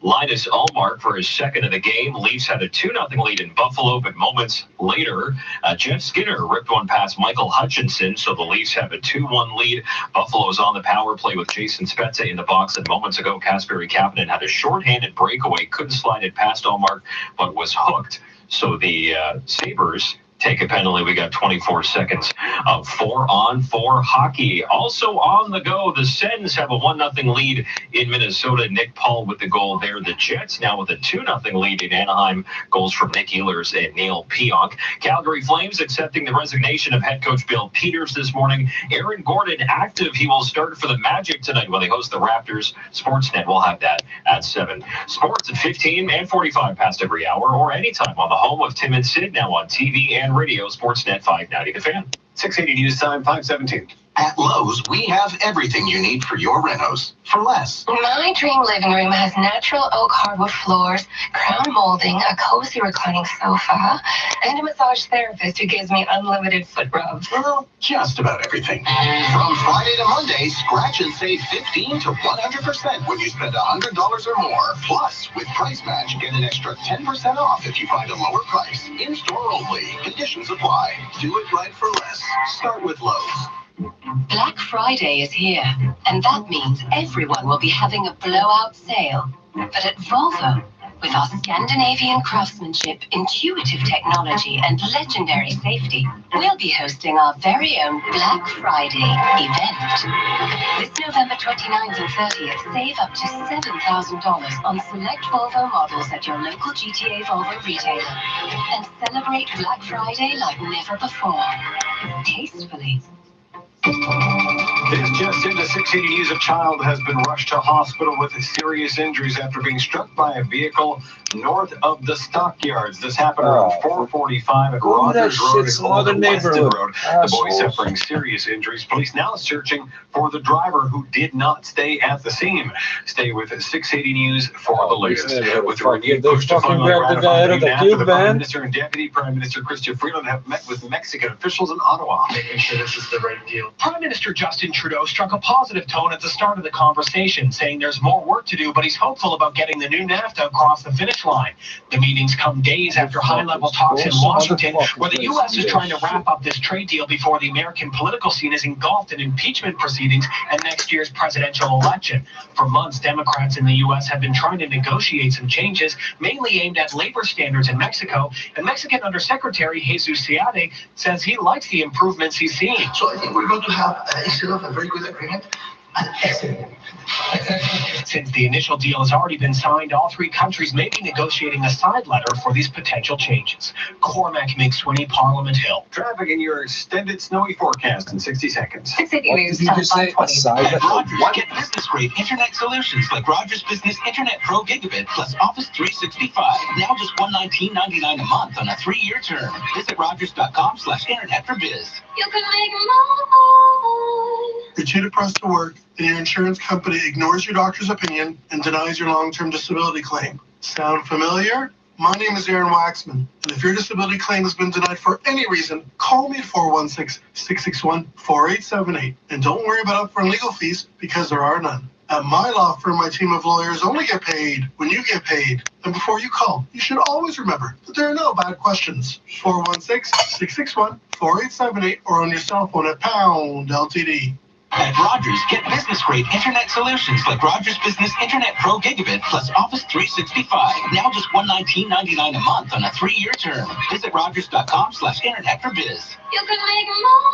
Linus Ullmark for his second of the game. Leafs had a 2-0 lead in Buffalo, but moments later, Jeff Skinner ripped one past Michael Hutchinson, so the Leafs have a 2-1 lead. Buffalo's on the power play with Jason Spezza in the box, and moments ago, Kasperi Kapanen had a shorthanded breakaway, couldn't slide it past Ullmark, but was hooked. So the Sabres take a penalty. We got 24 seconds of 4-on-4 hockey. Also on the go, the Sens have a 1-0 lead in Minnesota. Nick Paul with the goal there. The Jets now with a 2-0 lead in Anaheim. Goals from Nick Ehlers and Neil Pionk. Calgary Flames accepting the resignation of head coach Bill Peters this morning. Aaron Gordon active. He will start for the Magic tonight when they host the Raptors. Sportsnet will have that at 7. Sports at 15 and 45 past every hour, or anytime on the home of Tim and Sid, now on TV and radio. Sportsnet 590 The Fan. 680 News Time, 517. At Lowe's, we have everything you need for your renos for less. My dream living room has natural oak hardwood floors, crown molding, a cozy reclining sofa, and a massage therapist who gives me unlimited foot rubs. Well, just about everything. From Friday to Monday, scratch and save 15 to 100% when you spend $100 or more. Plus, with Price Match, get an extra 10% off if you find a lower price. In-store only. Conditions apply. Do it right for less. Start with Lowe's. Black Friday is here, and that means everyone will be having a blowout sale. But at Volvo, with our Scandinavian craftsmanship, intuitive technology, and legendary safety, we'll be hosting our very own Black Friday event. This November 29th and 30th, save up to $7,000 on select Volvo models at your local GTA Volvo retailer. And celebrate Black Friday like never before. Tastefully. This just into 680 News. A child has been rushed to hospital with serious injuries after being struck by a vehicle north of the Stockyards. This happened around 4:45 at Rogers Road and Old Weston Road. The boy suffering serious injuries. Police now searching for the driver who did not stay at the scene. Stay with 680 News for the latest. With the renewed push to fund the Prime Minister and Deputy Prime Minister Chrystia Freeland have met with Mexican officials in Ottawa. Making sure this is the right deal. Prime Minister Justin Trudeau Trudeau struck a positive tone at the start of the conversation, saying there's more work to do, but he's hopeful about getting the new NAFTA across the finish line. The meetings come days after high-level talks in Washington, where the U.S. is trying to wrap up this trade deal before the American political scene is engulfed in impeachment proceedings and next year's presidential election. For months, Democrats in the U.S. have been trying to negotiate some changes, mainly aimed at labor standards in Mexico, and Mexican Undersecretary Jesus Seade says he likes the improvements he's seeing. So I think we're going to have, instead of a very good agreement, an excellent. Since the initial deal has already been signed, all three countries may be negotiating a side letter for these potential changes. Cormac McSweeney, Parliament Hill. Traffic in your extended snowy forecast in 60 seconds. 680 News, Did you just say a side At letter? Rogers, get business-grade internet solutions like Rogers Business Internet Pro Gigabit plus Office 365. Now just $119.99 a month on a 3-year term. Visit rogers.com/internet for biz. You can make more. You're too depressed to work, and your insurance company ignores your doctor's opinion and denies your long-term disability claim. Sound familiar? My name is Aaron Waxman, and if your disability claim has been denied for any reason, call me at 416-661-4878. And don't worry about upfront legal fees, because there are none. At my law firm, my team of lawyers only get paid when you get paid. And before you call, you should always remember that there are no bad questions. 416-661-4878 or on your cell phone at pound LTD. At Rogers, get business-grade internet solutions like Rogers Business Internet Pro Gigabit plus Office 365. Now just $119.99 a month on a 3-year term. Visit rogers.com/internet for biz. You can make more.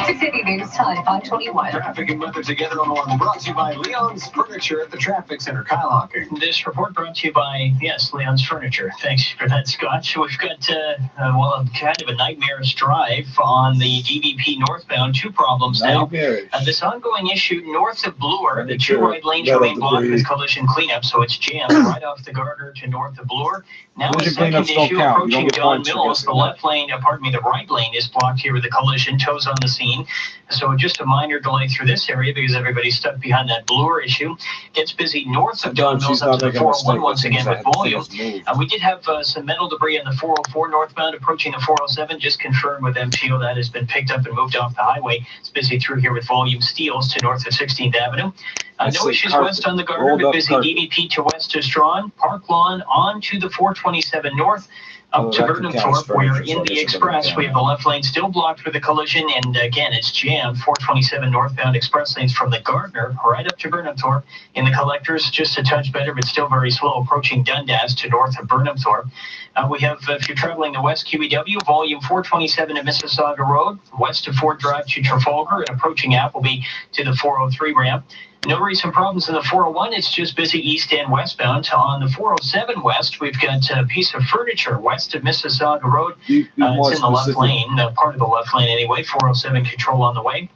680 News Time, 521. Traffic and weather together on one, brought to you by Leon's Furniture at the Traffic Center. Kyle Hawking. This report brought to you by, yes, Leon's Furniture. Thanks for that, Scott. We've got, kind of a nightmarish drive on the DVP northbound. Two problems now. This ongoing issue north of Bloor, the two right lanes remain blocked with collision cleanup, so it's jammed right off the Gardner to north of Bloor. Now a second issue approaching Don Mills. The the right lane is blocked here with the collision. Tows on the scene. So just a minor delay through this area because everybody's stuck behind that Bloor issue. Gets busy north of Don Mills up to the 401 once again with volume. We did have some metal debris on the 404 northbound approaching the 407. Just confirmed with MTO that has been picked up and moved off the highway. It's busy through here with volume steels to north of 16th Avenue. No issues west on the Gardner, but busy DVP to west of Strawn. Park Lawn on to the 427 north. Up to Burnhamthorpe, where in the express we have the left lane still blocked for the collision, and again it's jammed. 427 northbound express lanes from the Gardner right up to Burnhamthorpe. In the collectors, just a touch better, but still very slow approaching Dundas to north of Burnhamthorpe. We have, if you're traveling the west QEW, volume 427 at Mississauga Road, west of Ford Drive to Trafalgar, and approaching Appleby to the 403 ramp. No recent problems in the 401. It's just busy east and westbound. On the 407 west, we've got a piece of furniture west of Mississauga Road. It's in the left lane, part of the left lane anyway. 407 control on the way.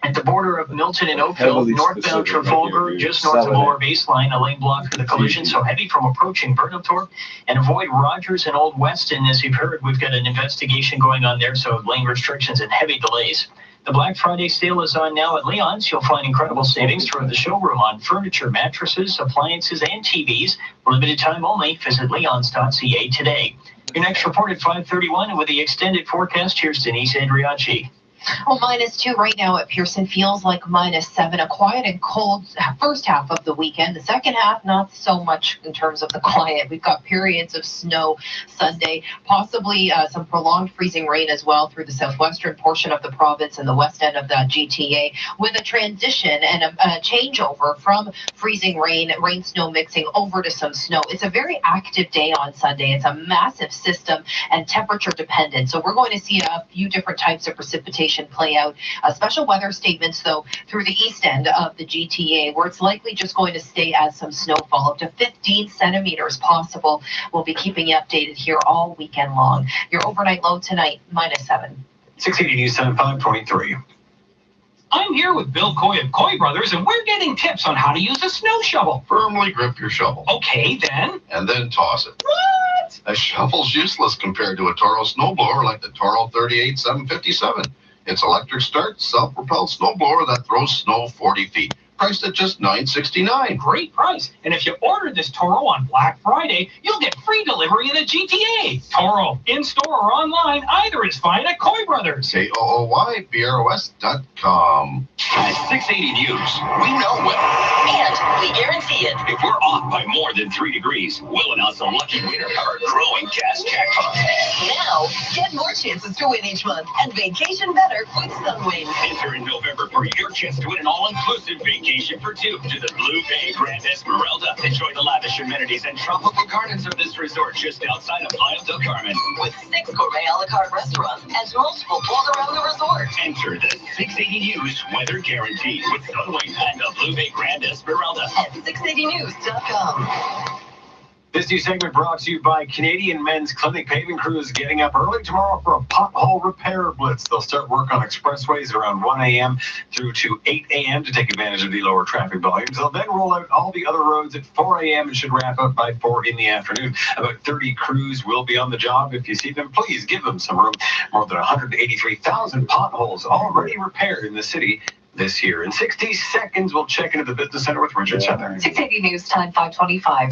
At the border of Milton and Oakville, northbound Trafalgar, just north of Lower Baseline, a lane blocked for the collision, so heavy from approaching Burnhamthorpe. And avoid Rogers and Old Weston. As you've heard, we've got an investigation going on there, so lane restrictions and heavy delays. The Black Friday sale is on now at Leon's. You'll find incredible savings throughout the showroom on furniture, mattresses, appliances, and TVs. Limited time only. Visit leons.ca today. Your next report at 5:31, and with the extended forecast, here's Denise Andriacci. Well, -2 right now at Pearson. Feels like -7. A quiet and cold first half of the weekend. The second half, not so much in terms of the quiet. We've got periods of snow Sunday, possibly some prolonged freezing rain as well through the southwestern portion of the province and the west end of the GTA, with a transition and a changeover from freezing rain, snow mixing over to some snow. It's a very active day on Sunday. It's a massive system and temperature dependent. So we're going to see a few different types of precipitation play out. Special weather statements, though, through the east end of the GTA, where it's likely just going to stay as some snowfall, up to 15 centimeters possible. We'll be keeping you updated here all weekend long. Your overnight low tonight, -7. 680 News Time, 5:23. I'm here with Bill Coy of Coy Brothers, and we're getting tips on how to use a snow shovel. Firmly grip your shovel. Okay, then. And then toss it. What? A shovel's useless compared to a Toro snowblower like the Toro 38-757. It's electric start, self-propelled snowblower that throws snow 40 feet. priced at just $9.69. Great price. And if you order this Toro on Black Friday, you'll get free delivery in the GTA. Toro, in-store or online, either is fine at Coy Brothers. KOOYBROS.com. At 680 News, we know weather. And we guarantee it. If we're off by more than 3 degrees, we'll announce a lucky winner of our growing gas jackpot. Now, get more chances to win each month and vacation better with Sunwing. Enter in November for your chance to win an all-inclusive vacation for two to the Blue Bay Grand Esmeralda. Enjoy the lavish amenities and tropical gardens of this resort just outside of Playa del Carmen. With 6 gourmet a la carte restaurants and multiple pools around the resort. Enter the 680 News weather guarantee with Sunwing and the Blue Bay Grand Esmeralda at 680news.com. This new segment brought to you by Canadian Men's Clinic. Paving crews getting up early tomorrow for a pothole repair blitz. They'll start work on expressways around 1 a.m. through to 8 a.m. to take advantage of the lower traffic volumes. They'll then roll out all the other roads at 4 a.m. and should wrap up by 4 in the afternoon. About 30 crews will be on the job. If you see them, please give them some room. More than 183,000 potholes already repaired in the city this year. In 60 seconds, we'll check into the business center with Richard Chetler. 680 News Time, 5:25.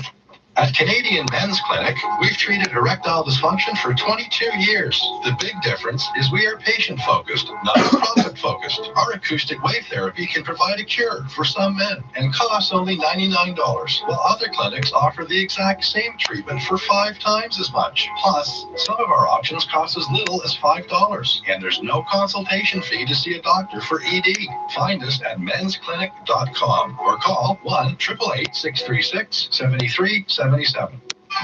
At Canadian Men's Clinic, we've treated erectile dysfunction for 22 years. The big difference is we are patient-focused, not profit-focused. Our acoustic wave therapy can provide a cure for some men and costs only $99, while other clinics offer the exact same treatment for 5 times as much. Plus, some of our options cost as little as $5, and there's no consultation fee to see a doctor for ED. Find us at mensclinic.com or call 1-888-636-7377.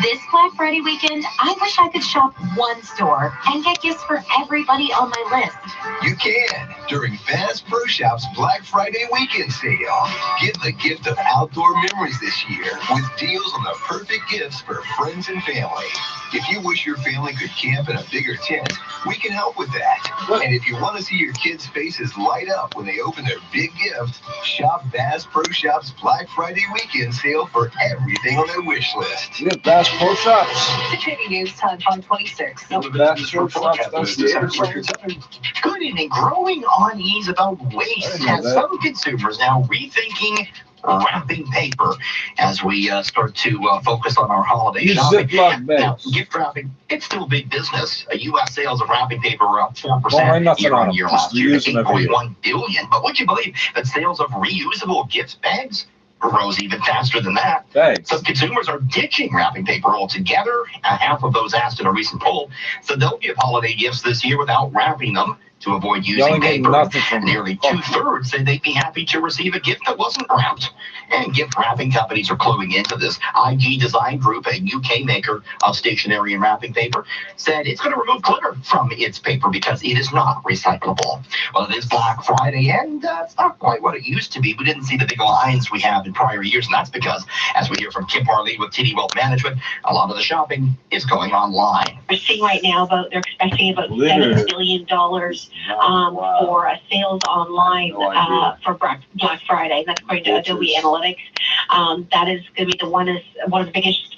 This Black Friday weekend, I wish I could shop one store and get gifts for everybody on my list. You can during Bass Pro Shop's Black Friday weekend sale. Give the gift of outdoor memories this year with deals on the perfect gifts for friends and family. If you wish your family could camp in a bigger tent, we can help with that. And if you want to see your kids' faces light up when they open their big gift, shop Bass Pro Shop's Black Friday weekend sale for everything on their wish list. Yeah, Bass Pro Shops. 680 News Time, 5:26. Good evening. Growing unease about waste has some consumers now rethinking wrapping paper as we start to focus on our holiday shopping. Now, gift wrapping, it's still big business. U.S. sales of wrapping paper were up 4% year-on-year last year to $8.1 billion. But would you believe that sales of reusable gift bags rose even faster than that? Some consumers are ditching wrapping paper altogether. Half of those asked in a recent poll said they'll give holiday gifts this year without wrapping them to avoid using paper. Nearly 2/3 said they'd be happy to receive a gift that wasn't wrapped. And gift wrapping companies are cluing into this. IG Design Group, a UK maker of stationery and wrapping paper, said it's going to remove glitter from its paper because it is not recyclable. Well, it is Black Friday, and it's not quite what it used to be. We didn't see the big lines we have in prior years, and that's because, as we hear from Kim Parley with TD Wealth Management, a lot of the shopping is going online. We're seeing right now they're expecting about $7 billion for sales online for Black Friday. That's according to Adobe Analytics. That is going to be one of the biggest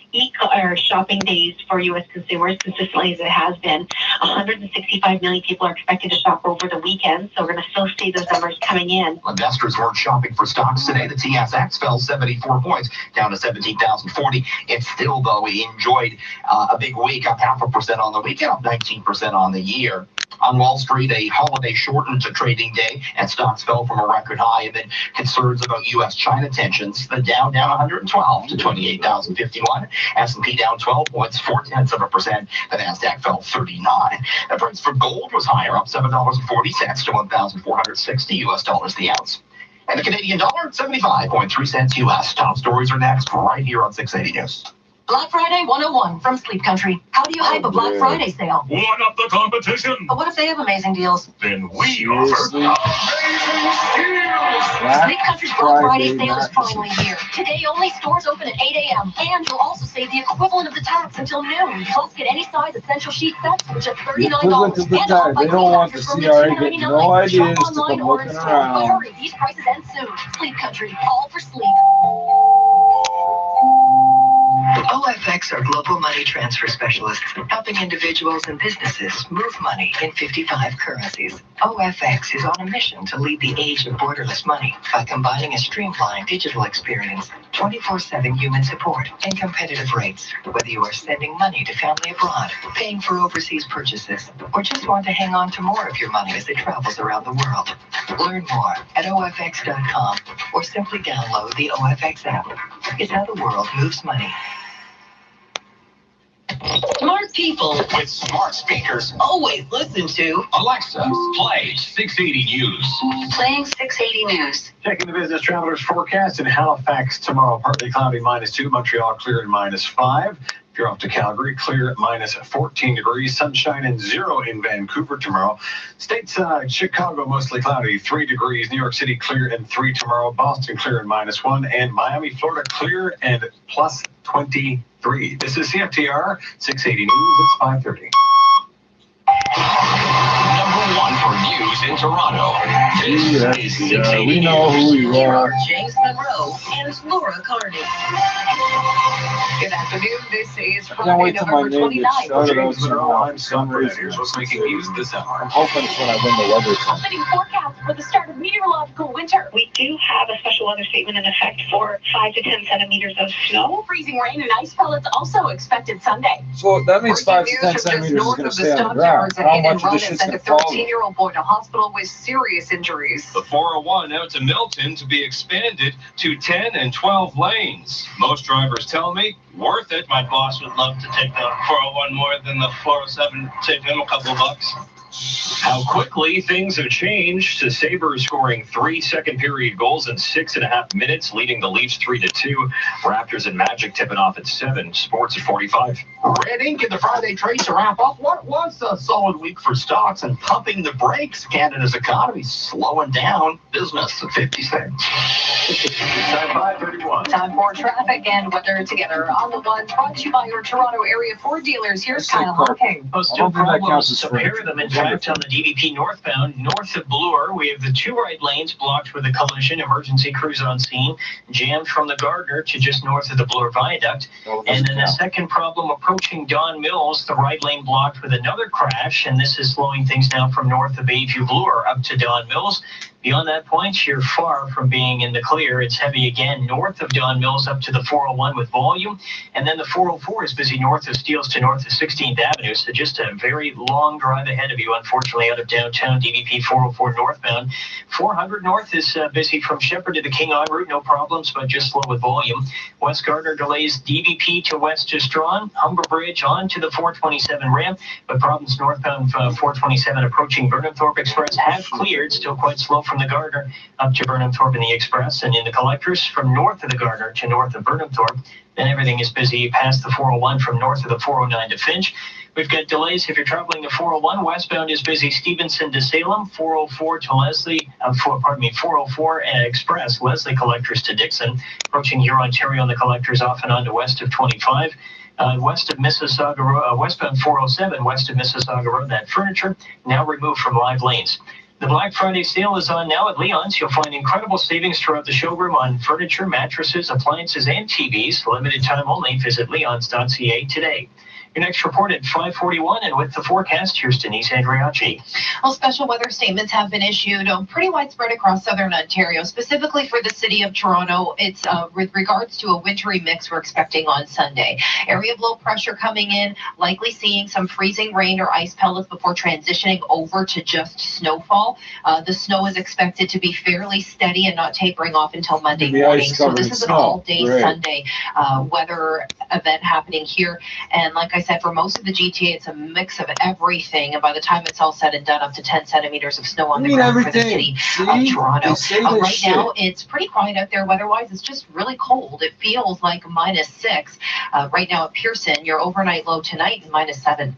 shopping days for U.S. consumers, consistently as it has been. 165 million people are expected to shop over the weekend, so we're going to still see those numbers coming in. Investors weren't shopping for stocks today. The TSX fell 74 points, down to 17,040. It still, though, enjoyed a big week, up 0.5% on the weekend, up 19% on the year. On Wall Street, a holiday shortened to trading day, and stocks fell from a record high amid concerns about U.S.-China tensions. The Dow down 112 to 28,051. S&P down 12 points, 0.4%. The NASDAQ fell 39. The price for gold was higher, up $7.40 to 1,460 U.S. dollars the ounce. And the Canadian dollar, 75.3 cents U.S. Top stories are next, right here on 680 News. Black Friday 101 from Sleep Country. How do you hype a Black Friday sale? One up the competition. But what if they have amazing deals? Then we offer amazing steals. Sleep Country's Black Friday sale is finally here. Today only, stores open at 8 a.m. And you'll also save the equivalent of the tax until noon. Plus, get any size essential sheet sets for just $39. They don't want the CRA getting no ideas to come looking around. But hurry, these prices end soon. Sleep Country, all for sleep. OFX are global money transfer specialists, helping individuals and businesses move money in 55 currencies. OFX is on a mission to lead the age of borderless money by combining a streamlined digital experience, 24/7 human support, and competitive rates. Whether you are sending money to family abroad, paying for overseas purchases, or just want to hang on to more of your money as it travels around the world. Learn more at OFX.com or simply download the OFX app. It's how the world moves money. Smart people With smart speakers, always listen to Alexa, play 680 News. Playing 680 News. Checking the business travelers forecast in Halifax tomorrow, partly cloudy -2, Montreal clear and -5. If you're off to Calgary, clear at -14 degrees, sunshine and 0 in Vancouver tomorrow. Stateside, Chicago mostly cloudy, 3 degrees, New York City clear and 3 tomorrow, Boston clear and -1, and Miami, Florida clear and +23. This is CFTR 680 News, it's 5:30. Number 1 for news in Toronto. This is 680 we know who you Here are. are James Monroe and Laura Carney. Good afternoon. This is Can't Friday, wait till my November name gets 29th. shouted out James Monroe, somehow I'm for Scott some Burnett. reason. Here's what's making news this hour. I'm hoping it's when I win the weather thing. Updating forecast for the start of meteorological winter. We do have a special weather statement in effect for 5 to 10 centimeters of snow. Freezing rain and ice pellets also expected Sunday. So that means 5 to 10 News from just centimeters is north going of to the stay on the stockyards ground. at How Hidden much of Run this has shit's sent going a to fall? 13-year-old boy to hospital with serious injuries. The 401 out to Milton to be expanded to 10 and 12 lanes. Most drivers tell me, worth it. My boss would love to take the 401 more than the 407, save him a couple of bucks. How quickly things have changed. The Sabres scoring 3 second-period goals in 6.5 minutes, leading the Leafs 3-2. Raptors and Magic tipping off at 7. Sports at 45. Red ink in the Friday trade to wrap up what was a solid week for stocks and pumping the brakes. Canada's economy slowing down. Business at 50 cents. Time 5:31. Time for traffic and weather together on the one brought to you by your Toronto area Ford dealers. Here's Kyle Hawking. Oh, I still don't think that counts problems, as a freight. pair of them, in fact, on the DVP northbound, north of Bloor. We have the 2 right lanes blocked with a collision. Emergency crews on scene, jammed from the Gardner to just north of the Bloor Viaduct. And then a second problem approaching Don Mills, the right lane blocked with another crash, and this is slowing things down from north of Bayview Bloor up to Don Mills. Beyond that point, you're far from being in the clear. It's heavy again north of Don Mills up to the 401 with volume. And then the 404 is busy north of Steeles to north of 16th Avenue. So just a very long drive ahead of you, unfortunately, out of downtown DVP 404 northbound. 400 north is busy from Shepherd to the King en route. No problems, but just slow with volume. West Gardner delays DVP to west to Strawn. Humber Bridge on to the 427 ramp. But problems northbound 427 approaching Burnhamthorpe Express have cleared. Still quite slow from the Gardner up to Burnhamthorpe in the Express, and in the collectors from north of the Gardner to north of Burnhamthorpe. Then everything is busy past the 401 from north of the 409 to Finch. We've got delays if you're traveling the 401. Westbound is busy Stevenson to Salem, 404 to Leslie, 404 Express, Leslie collectors to Dixon. Approaching Huron-Ontario on the collectors off and on to west of 25. West of Mississauga Road, westbound 407, west of Mississauga Road, that furniture now removed from live lanes. The Black Friday sale is on now at Leon's. You'll find incredible savings throughout the showroom on furniture, mattresses, appliances, and TVs. Limited time only. Visit leons.ca today. Your next report at 5:41, and with the forecast, here's Denise Andriacci. Well, special weather statements have been issued pretty widespread across southern Ontario, specifically for the city of Toronto. It's with regards to a wintry mix we're expecting on Sunday. Area of low pressure coming in, likely seeing some freezing rain or ice pellets before transitioning over to just snowfall. The snow is expected to be fairly steady and not tapering off until Monday morning. So this is an all-day Sunday weather event happening here. And like I said, for most of the GTA, it's a mix of everything. And by the time it's all said and done, up to 10 centimeters of snow on the ground for the city of Toronto. Right now, it's pretty quiet out there weather-wise. It's just really cold. It feels like -6. Right now at Pearson, your overnight low tonight, -7.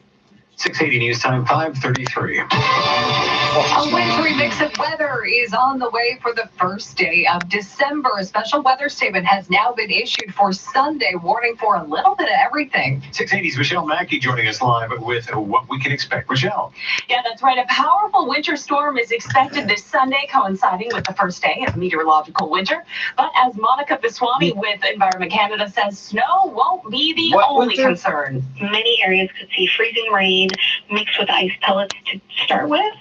680 News Time, 5:33. A wintry mix of weather is on the way for the first day of December. A special weather statement has now been issued for Sunday, warning for a little bit of everything. 680's Michelle Mackey joining us live with what we can expect. Michelle. Yeah, that's right. A powerful winter storm is expected this Sunday, coinciding with the first day of meteorological winter. But as Monica Viswani with Environment Canada says, snow won't be the only concern. Many areas could see freezing rain mixed with ice pellets to start with,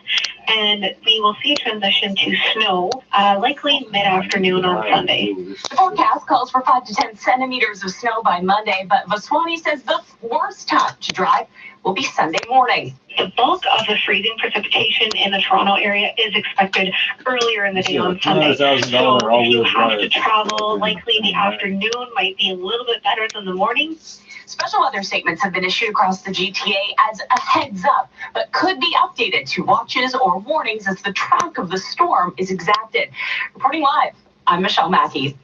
and we will see a transition to snow likely mid-afternoon on Sunday. The forecast calls for 5 to 10 centimeters of snow by Monday, but Viswani says the worst time to drive will be Sunday morning. The bulk of the freezing precipitation in the Toronto area is expected earlier in the day on Sunday. So if you have to travel, likely the afternoon might be a little bit better than the morning. Special weather statements have been issued across the GTA as a heads up, but could be updated to watches or warnings as the track of the storm is exacted. Reporting live, I'm Michelle Mackey.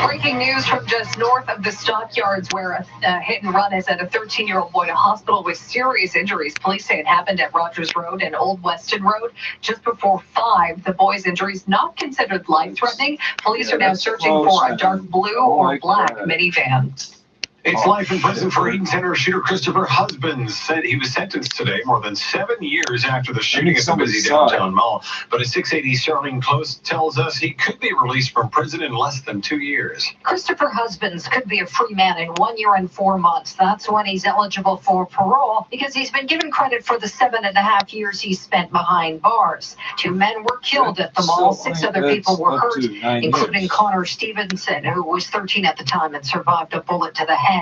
Breaking news from just north of the stockyards, where a hit and run has sent a 13-year-old boy to hospital with serious injuries. Police say it happened at Rogers Road and Old Weston Road just before 5. The boy's injuries not considered life-threatening. Police are now searching for a dark blue or black minivan. It's life in prison for Eden Center shooter Christopher Husbands. Said he was sentenced today, more than 7 years after the shooting at the busy downtown mall. But a 680 Sterling Close tells us he could be released from prison in less than 2 years. Christopher Husbands could be a free man in 1 year and 4 months. That's when he's eligible for parole, because he's been given credit for the 7.5 years he spent behind bars. 2 men were killed at the mall. 6 other people were hurt, including Connor Stevenson, who was 13 at the time and survived a bullet to the head.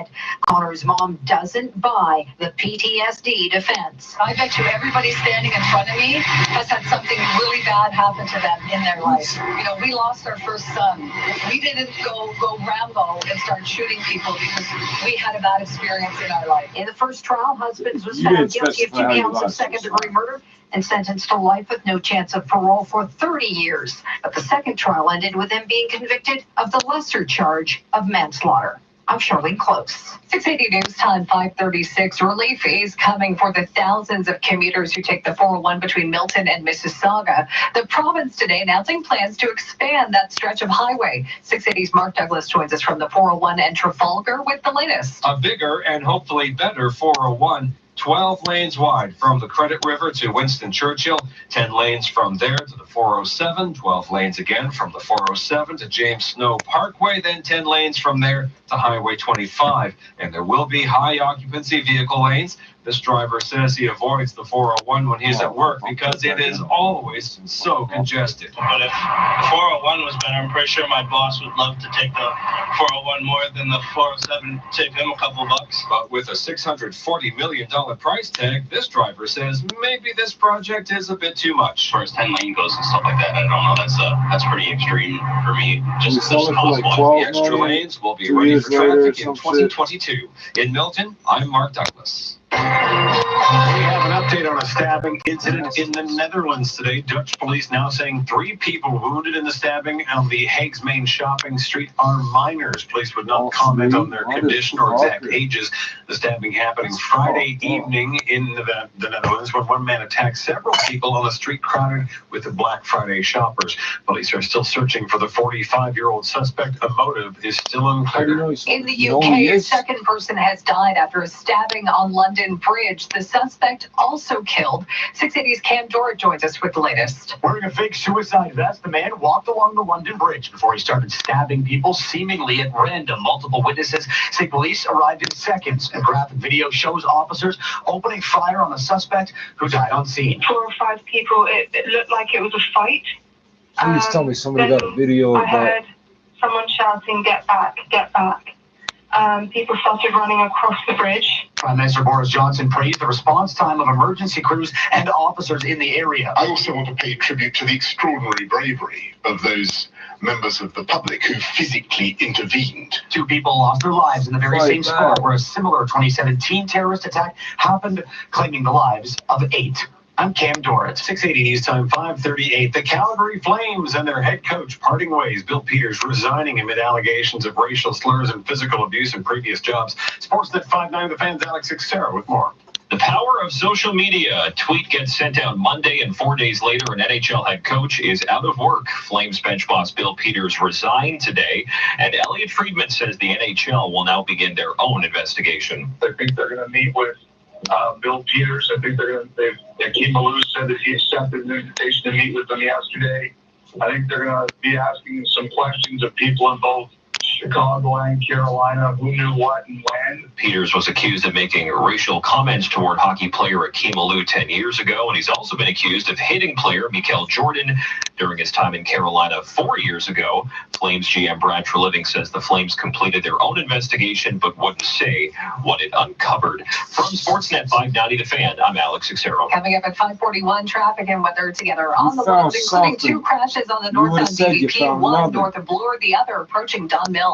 Connor's mom doesn't buy the PTSD defense. I bet you everybody standing in front of me has had something really bad happen to them in their life. You know, we lost our first son. We didn't go Rambo and start shooting people because we had a bad experience in our life. In the first trial, Husbands was found guilty of 2 counts of second-degree murder and sentenced to life with no chance of parole for 30 years. But the second trial ended with him being convicted of the lesser charge of manslaughter. I'm Charlene Close. 680 News Time, 5:36. Relief is coming for the thousands of commuters who take the 401 between Milton and Mississauga. The province today announcing plans to expand that stretch of highway. 680's Mark Douglas joins us from the 401 and Trafalgar with the latest. A bigger and hopefully better 401. 12 lanes wide from the Credit River to Winston Churchill, 10 lanes from there to the 407, 12 lanes again from the 407 to James Snow Parkway, then 10 lanes from there to Highway 25. And there will be high occupancy vehicle lanes. This driver says he avoids the 401 when he's at work because it is always so congested. But if the 401 was better, I'm pretty sure my boss would love to take the 401 more than the 407, save him a couple bucks. But with a $640 million price tag, this driver says maybe this project is a bit too much. As far as 10 lane goes and stuff like that, I don't know. That's pretty extreme for me. Just as possible. The extra lanes will be ready for traffic in 2022. In Milton, I'm Mark Douglas. We have an update on a stabbing incident in the Netherlands today. Dutch police now saying 3 people wounded in the stabbing on the Hague's main shopping street are minors. Police would not comment on their condition or exact ages. The stabbing happening Friday evening in the Netherlands when one man attacked several people on a street crowded with the Black Friday shoppers. Police are still searching for the 45-year-old suspect. A motive is still unclear. In the UK, a second person has died after a stabbing on London Bridge. The suspect also killed. 680's Cam Dorrit joins us with the latest. Wearing a fake suicide vest, the man walked along the London Bridge before he started stabbing people seemingly at random. Multiple witnesses say police arrived in seconds. A graphic video shows officers opening fire on the suspect who died on scene. 4 or 5 people, it looked like it was a fight. Please tell me somebody got a video of I that. heard someone shouting, "Get back, get back." People started running across the bridge. Prime Minister Boris Johnson praised the response time of emergency crews and officers in the area. I also want to pay tribute to the extraordinary bravery of those members of the public who physically intervened. 2 people lost their lives in the very same spot where a similar 2017 terrorist attack happened, claiming the lives of 8. I'm Cam Dorrit. 680 News Time, 5:38. The Calgary Flames and their head coach parting ways. Bill Peters resigning amid allegations of racial slurs and physical abuse in previous jobs. Sportsnet 5/9 The Fans' Alex Xera with more. The power of social media. A tweet gets sent out Monday, and 4 days later, an NHL head coach is out of work. Flames bench boss Bill Peters resigned today, and Elliot Friedman says the NHL will now begin their own investigation. I think they're going to meet with Bill Peters. I think Akeem Malou said that he accepted an invitation to meet with them yesterday. I think they're going to be asking some questions of people in both Chicago and Carolina, who knew what and when. Peters was accused of making racial comments toward hockey player Akeem Malou 10 years ago, and he's also been accused of hitting player Mikael Jordan during his time in Carolina 4 years ago. Flames GM Brad Treliving says the Flames completed their own investigation, but wouldn't say what it uncovered. From Sportsnet 590 The Fan, I'm Alex Xero. Coming up at 5:41, traffic and weather together on the road, including 2 crashes on the northbound DVP, one north of Bloor, the other approaching Don Mills.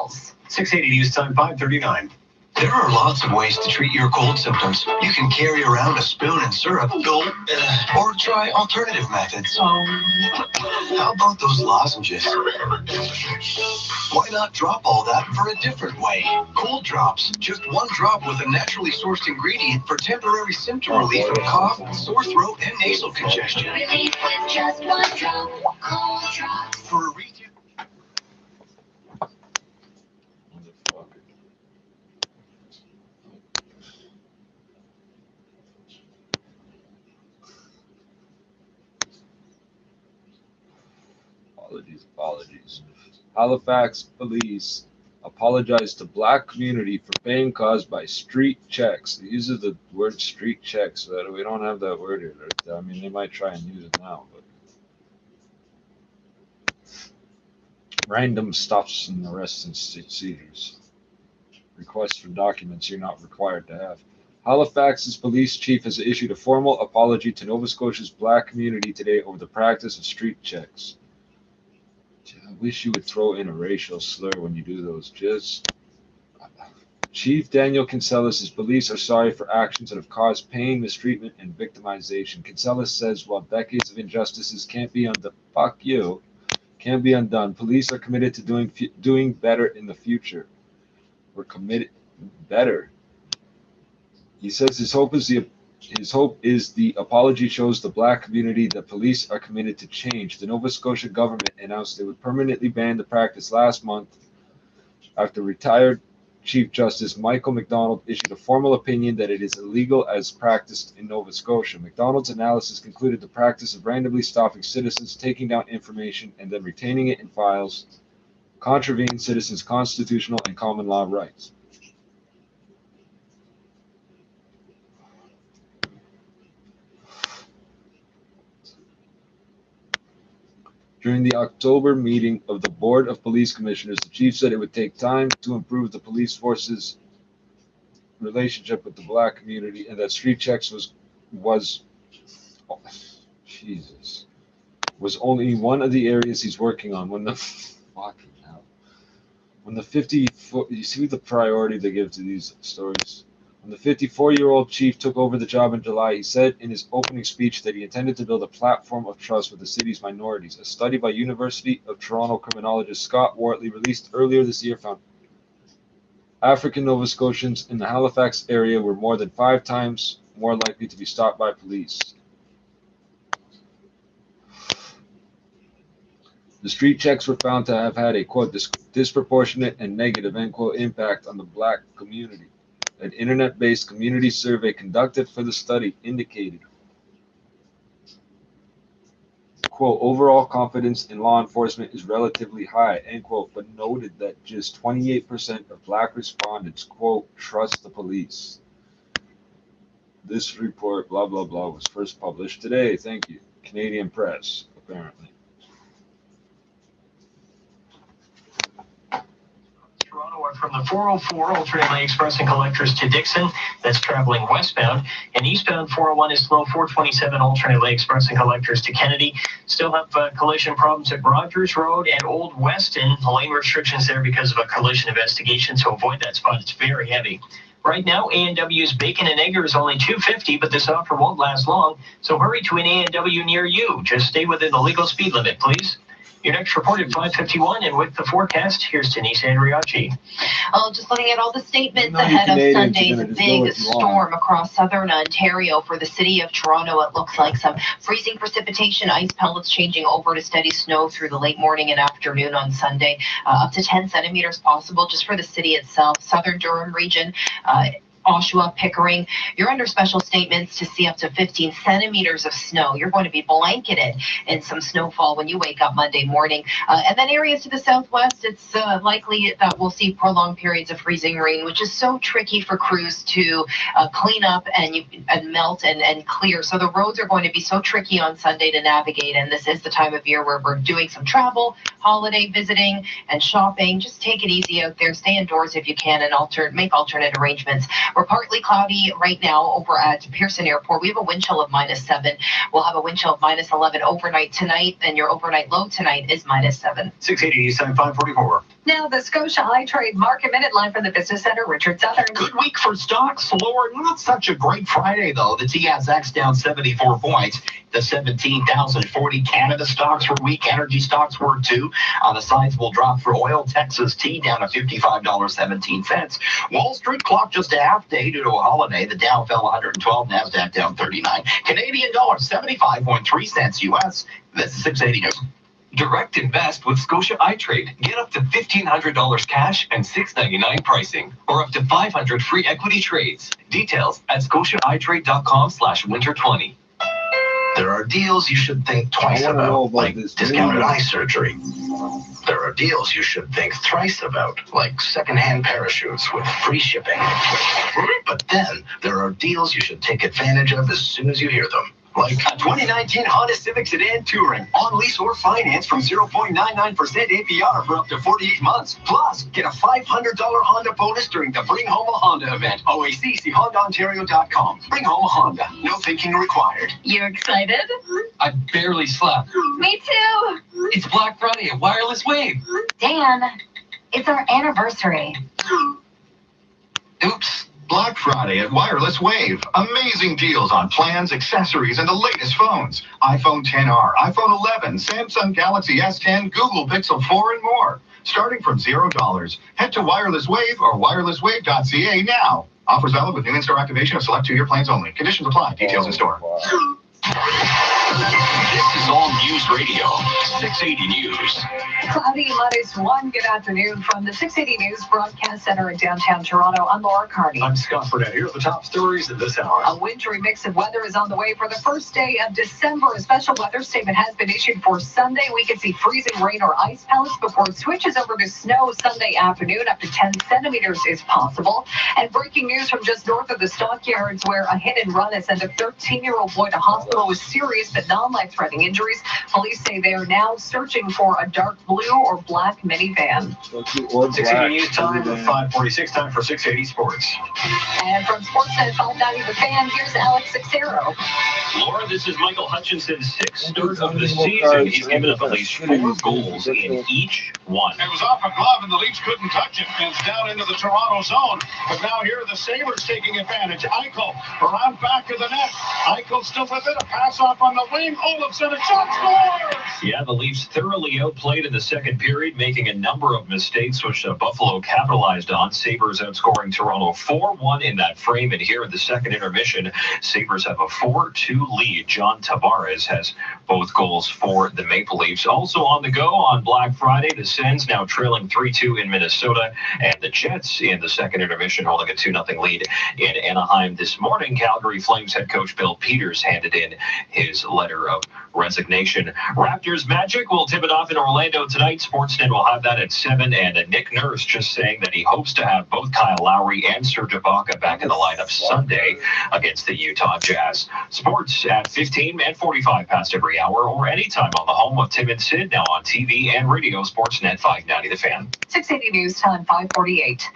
680 News Time, 5:39. There are lots of ways to treat your cold symptoms. You can carry around a spoon and syrup, or try alternative methods. How about those lozenges? Why not drop all that for a different way? Cold drops, just 1 drop with a naturally sourced ingredient for temporary symptom relief of cough, sore throat, and nasal congestion. Relief with just 1 drop. Cold drops. For a retail. Apologies. Halifax police apologized to black community for pain caused by street checks. They use the word street checks so that we don't have that word here. I mean, they might try and use it now, but random stops and arrests and seizures. Requests for documents you're not required to have. Halifax's police chief has issued a formal apology to Nova Scotia's black community today over the practice of street checks. I wish you would throw in a racial slur when you do those. Chief Daniel Kinsella says police are sorry for actions that have caused pain, mistreatment, and victimization. Kinsella says while decades of injustices can't be undone, police are committed to doing better in the future. We're committed better. He says his hope is the apology shows the black community that police are committed to change. The Nova Scotia government announced they would permanently ban the practice last month after retired Chief Justice Michael McDonald issued a formal opinion that it is illegal as practiced in Nova Scotia. McDonald's analysis concluded the practice of randomly stopping citizens, taking down information, and then retaining it in files contravenes citizens' constitutional and common law rights. During the October meeting of the Board of Police Commissioners, the chief said it would take time to improve the police force's relationship with the black community, and that street checks was only one of the areas he's working on. When the 54, you see the priority they give to these stories. When the 54-year-old chief took over the job in July, he said in his opening speech that he intended to build a platform of trust with the city's minorities. A study by University of Toronto criminologist Scott Wortley released earlier this year found African Nova Scotians in the Halifax area were more than 5 times more likely to be stopped by police. The street checks were found to have had a, quote, disproportionate and negative, end quote, impact on the black community. An internet-based community survey conducted for the study indicated, quote, overall confidence in law enforcement is relatively high, end quote, but noted that just 28% of black respondents, quote, trust the police. This report, blah, blah, blah, was first published today. Thank you. Canadian Press, apparently. From the 404 alternate lane express and collectors to Dixon, that's traveling westbound, and eastbound 401 is slow. 427 alternate lane express and collectors to Kennedy. Still have collision problems at Rogers Road and Old Weston. The lane restrictions there because of a collision investigation, so avoid that spot. It's very heavy. Right now, A&W's Bacon and Egger is only $2.50, but this offer won't last long, so hurry to an A&W near you. Just stay within the legal speed limit, please. Your next report at 5:51, and with the forecast, here's Denise Andriacci. Oh, just looking at all the statements ahead of Sunday's big storm across southern Ontario for the city of Toronto. It looks like some freezing precipitation, ice pellets changing over to steady snow through the late morning and afternoon on Sunday. Up to 10 centimeters possible just for the city itself. Southern Durham region, Oshawa, Pickering, you're under special statements to see up to 15 centimeters of snow. You're going to be blanketed in some snowfall when you wake up Monday morning. And then areas to the southwest, it's likely that we'll see prolonged periods of freezing rain, which is so tricky for crews to clean up and melt and clear. So the roads are going to be so tricky on Sunday to navigate. And this is the time of year where we're doing some travel, holiday visiting, and shopping. Just take it easy out there. Stay indoors if you can and make alternate arrangements. We're partly cloudy right now over at Pearson Airport. We have a wind chill of -7. We'll have a wind chill of -11 overnight tonight, and your overnight low tonight is -7. 680 East Side 544. Now the Scotia High Trade Market Minute live from the Business Center. Richard Southern. Good week for stocks. Lower, not such a great Friday, though. The TSX down 74 points. The 17,040 Canada stocks were weak. Energy stocks were too. The sizable drop for oil. Texas tea down to $55.17. Wall Street clocked just a half day due to a holiday. The Dow fell 112. NASDAQ down 39. Canadian dollar 75.3 cents US. This is 680 News. Direct invest with Scotia iTrade. Get up to $1,500 cash and $6.99 pricing, or up to 500 free equity trades. Details at scotiaitrade.com/winter20. There are deals you should think twice about, like discounted eye surgery. There are deals you should think thrice about, like secondhand parachutes with free shipping. But then there are deals you should take advantage of as soon as you hear them. Like a 2019 Honda Civic Sedan Touring on lease or finance from 0.99% APR for up to 48 months. Plus, get a $500 Honda bonus during the Bring Home a Honda event. OAC, see HondaOntario.com. Bring home a Honda. No thinking required. You excited? I barely slept. Me too. It's Black Friday at Wireless Wave. Dan, it's our anniversary. Oops. Black Friday at Wireless Wave. Amazing deals on plans, accessories, and the latest phones. iPhone XR, iPhone 11, Samsung Galaxy S10, Google Pixel 4, and more. Starting from $0. Head to Wireless Wave or wirelesswave.ca now. Offers valid with new in-store activation of select 2-year plans only. Conditions apply. Details in store. This is All News Radio, 680 News. Cloudy -1. Good afternoon from the 680 News Broadcast Center in downtown Toronto. I'm Laura Carney. I'm Scott Burnett. Here are the top stories at this hour. A wintry mix of weather is on the way for the first day of December. A special weather statement has been issued for Sunday. We could see freezing rain or ice pellets before it switches over to snow Sunday afternoon. Up to 10 centimeters is possible. And breaking news from just north of the stockyards, where a hit and run has sent a 13-year-old boy to hospital with serious but non-life-threatening injuries. Police say they are now searching for a dark blue or black minivan. 680 News time, 546 time for 680 Sports. And from Sportsnet 590 The Fan, here's Alex Sixero. Laura, this is Michael Hutchinson's sixth start of the season. He's given up at least 4 goals in each one. It was off a glove and the Leafs couldn't touch it. It's down into the Toronto zone. But now here are the Sabres taking advantage. Eichel around back of the net. Eichel still with it. A pass off on the wing. Olofsson, a shot scores! Yeah, the Leafs thoroughly outplayed in the second period, making a number of mistakes, which Buffalo capitalized on. Sabres outscoring Toronto 4-1 in that frame. And here in the second intermission, Sabres have a 4-2 lead. John Tavares has both goals for the Maple Leafs. Also on the go on Black Friday, the Sens now trailing 3-2 in Minnesota, and the Jets in the second intermission holding a 2-0 lead in Anaheim this morning. Calgary Flames head coach Bill Peters handed in his letter of resignation. Raptors Magic will tip it off in Orlando tonight. Sportsnet will have that at 7, and Nick Nurse just saying that he hopes to have both Kyle Lowry and Serge Ibaka back in the lineup Sunday against the Utah Jazz. Sports at 15 and 45 past every hour, or anytime on the home of Tim and Sid, now on TV and radio. Sportsnet 590 The Fan. 680 News time, 548.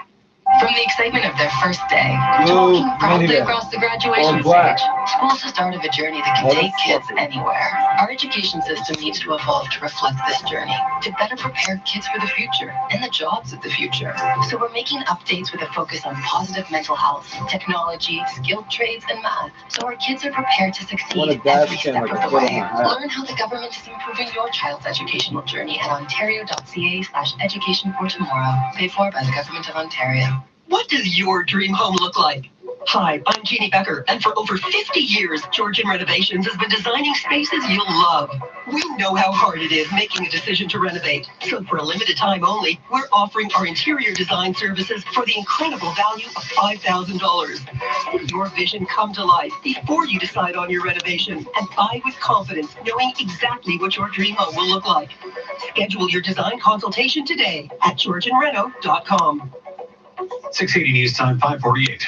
From the excitement of their first day to Blue walking proudly minivan. across the graduation All black. stage, school's the start of a journey that can All take kids fucking- anywhere. Our education system needs to evolve to reflect this journey, to better prepare kids for the future and the jobs of the future. So we're making updates with a focus on positive mental health, technology, skilled trades, and math, so our kids are prepared to I want a succeed dash every cam step like of a the foot on way. my hat. Learn how the government is improving your child's educational journey at ontario.ca/education for tomorrow. Paid for by the Government of Ontario. What does your dream home look like? Hi, I'm Jeannie Becker, and for over 50 years, Georgian Renovations has been designing spaces you'll love. We know how hard it is making a decision to renovate, so for a limited time only, we're offering our interior design services for the incredible value of $5,000. See your vision come to life before you decide on your renovation, and buy with confidence, knowing exactly what your dream home will look like. Schedule your design consultation today at georgianreno.com. 680 News Time, 548.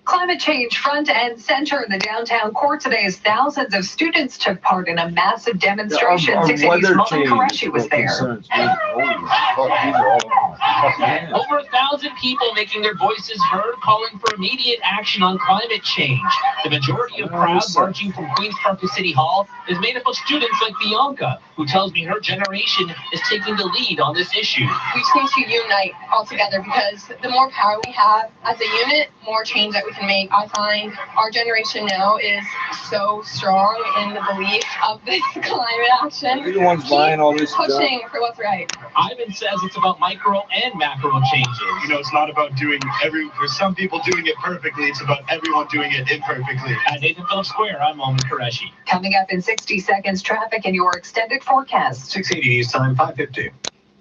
Climate change front and center in the downtown core today as thousands of students took part in a massive demonstration. Our 680's weather Molly change Qureshi was there. concerns me. Holy fuck, these are all over my fucking hands. Over 1,000 people making their voices heard, calling for immediate action on climate change. The majority of crowds marching from Queen's Park to City Hall is made up of students like Bianca, who tells me her generation is taking the lead on this issue. We just need to unite all together because the more power we have as a unit, more change that we can make. I find our generation now is so strong in the belief of this climate action. You're the ones buying all this stuff. Pushing for what's right. Ivan says it's about micro and macro changes. You know, it's not about doing for some people doing it perfectly, it's about everyone doing it imperfectly. At Nathan Phillips Square, I'm Molly Qureshi. Coming up in 60 seconds, traffic and your extended forecast. 680 News Time, 550.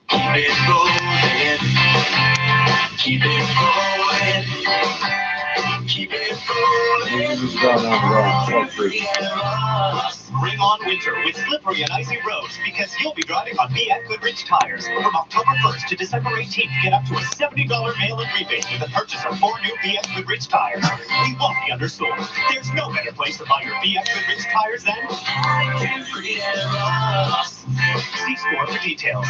Keep it rolling. Keep it rolling. Keep it rolling. This is going on the road. Fuck free. Bring on winter with slippery and icy roads because you'll be driving on BF Goodrich tires. From October 1st to December 18th, get up to a $70 mail-in rebate with the purchase of 4 new BF Goodrich tires. We won't be undersold. There's no better place to buy your BF Goodrich tires than see store for details.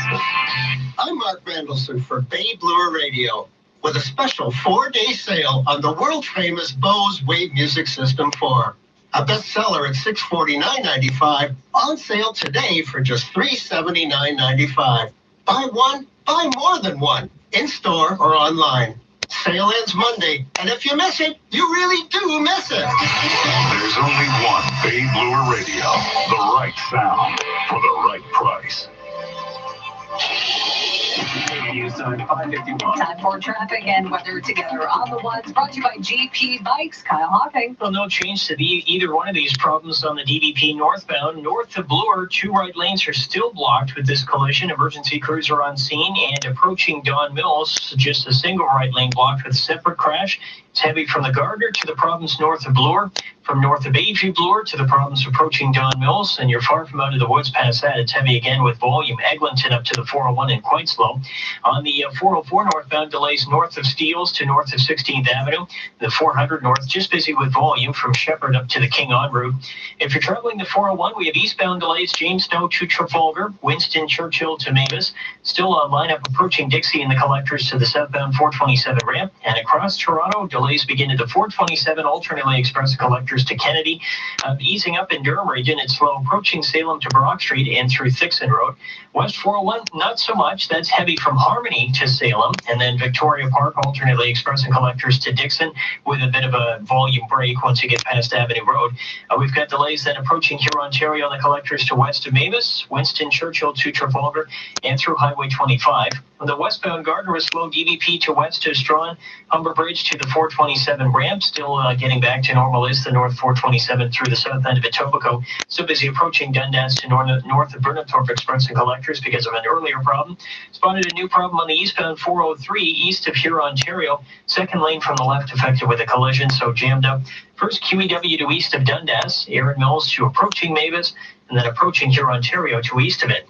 I'm Mark Randallson for Bay Bluer Radio with a special 4-day sale on the world-famous Bose Wave Music System 4. A bestseller at $649.95, on sale today for just $379.95. Buy one, buy more than one, in-store or online. Sale ends Monday, and if you miss it, you really do miss it. There's only one Bay Bluer Radio. The right sound for the right price. Time for traffic and weather together on the ones brought to you by GP Bikes. Kyle Hopping. Well, no change to either one of these problems on the DVP northbound. North of Bloor, 2 right lanes are still blocked with this collision. Emergency crews are on scene and approaching Don Mills. Just a single right lane blocked with a separate crash. It's heavy from the Gardner to the province north of Bloor, from north of Adrie Bloor to the province approaching Don Mills, and you're far from out of the woods past that. It's heavy again with volume. Eglinton up to the 401 and quite slow. On the 404 northbound, delays north of Steeles to north of 16th Avenue. The 400 north just busy with volume from Shepherd up to the King On route. If you're traveling the 401, we have eastbound delays Jamestown to Trafalgar, Winston Churchill to Mavis. Still on lineup approaching Dixie and the collectors to the southbound 427 ramp, and across Toronto, delays begin at the 427 alternately express collectors to Kennedy. Easing up in Durham region, it's slow approaching Salem to Brock Street and through Thixon Road. West 401, not so much. That's heavy from Harmony to Salem, and then Victoria Park alternately express and collectors to Dixon with a bit of a volume break once you get past Avenue Road. We've got delays then approaching Huron-Ontario on the collectors to west of Mavis, Winston Churchill to Trafalgar, and through Highway 25. On the westbound Gardner is slow DVP to west to Strawn, Humber Bridge to the 427 ramp. Still getting back to normal is the north 427 through the south end of Etobicoke. So busy approaching Dundas to north of Burnethorpe Express and collectors because of an earlier problem. Spotted a new problem on the eastbound 403 east of Huron-Ontario. Second lane from the left affected with a collision, so jammed up. First QEW to east of Dundas, Aaron Mills to approaching Mavis, and then approaching Huron-Ontario to east of it.